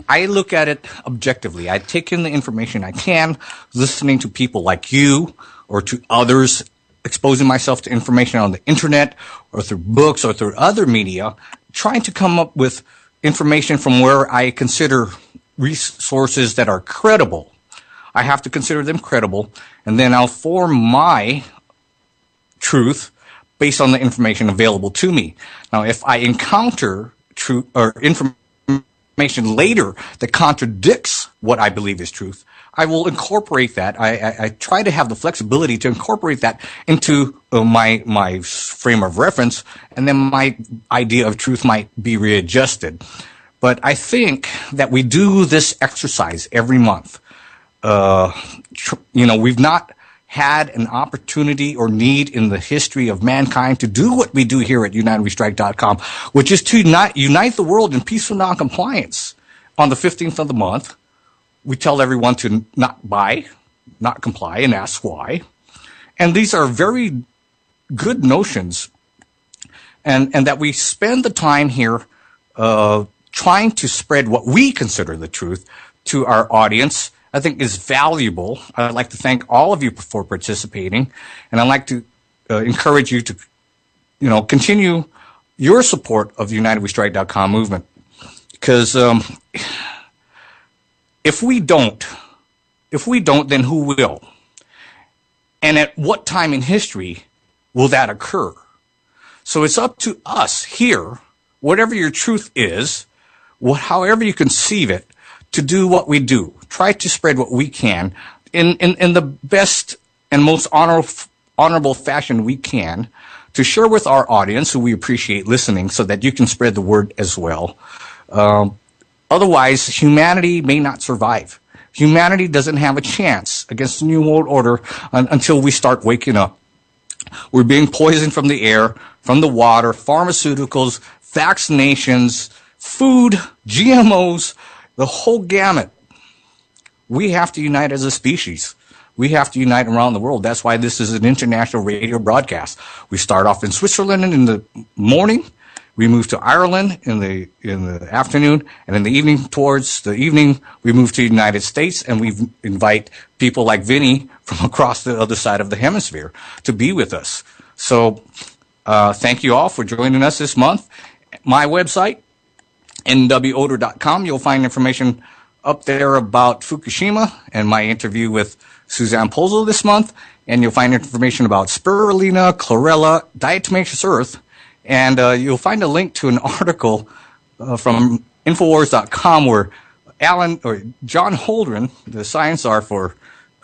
I look at it objectively. I take in the information I can, listening to people like you or to others, exposing myself to information on the internet or through books or through other media, trying to come up with information from where I consider resources that are credible. I have to consider them credible, and then I'll form my truth based on the information available to me. Now, if I encounter truth or information later that contradicts what I believe is truth, I will incorporate that. I try to have the flexibility to incorporate that into my frame of reference, and then my idea of truth might be readjusted. But I think that we do this exercise every month. We've not had an opportunity or need in the history of mankind to do what we do here at UnitedWeStrike.com, which is to unite the world in peaceful noncompliance. On the 15th of the month, we tell everyone to not buy, not comply, and ask why. And these are very good notions, and that we spend the time here trying to spread what we consider the truth to our audience, I think is valuable. I'd like to thank all of you for participating, and I'd like to encourage you to, continue your support of the UnitedWeStrike.com movement, because if we don't, then who will? And at what time in history will that occur? So it's up to us here, whatever your truth is, however you conceive it, to do what we do. Try to spread what we can in the best and most honorable fashion we can, to share with our audience, who we appreciate listening, so that you can spread the word as well. Otherwise, humanity may not survive. Humanity doesn't have a chance against the New World Order until we start waking up. We're being poisoned from the air, from the water, pharmaceuticals, vaccinations, food, GMOs, the whole gamut. We have to unite as a species. We have to unite around the world. That's why this is an international radio broadcast. We start off in Switzerland in the morning. We move to Ireland in the afternoon, and in the evening, towards the evening, we move to the United States, and we invite people like Vinny from across the other side of the hemisphere to be with us. So thank you all for joining us this month. My website, nwodor.com, you'll find information up there about Fukushima and my interview with Suzanne Polzel this month, and you'll find information about spirulina, chlorella, diatomaceous earth, and you'll find a link to an article from Infowars.com where Alan or John Holdren, the science czar for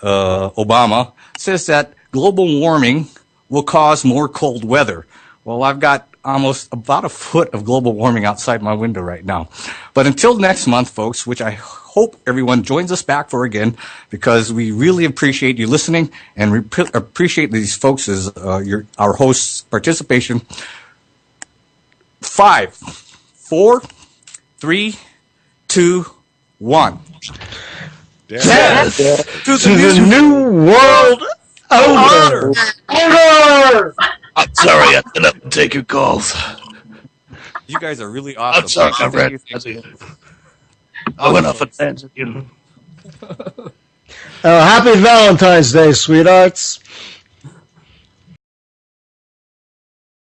Obama, says that global warming will cause more cold weather. Well, I've got almost about a foot of global warming outside my window right now. But until next month, folks, which I hope everyone joins us back for again, because we really appreciate you listening and appreciate these folks' our hosts' participation. 5, 4, 3, 2, 1. Death To To the new world order. Order! I'm sorry, I have to take your calls. You guys are really awesome. I'm sorry, Thank you, Conrad. thank you. I went off a tangent, you know. Happy Valentine's Day, sweethearts.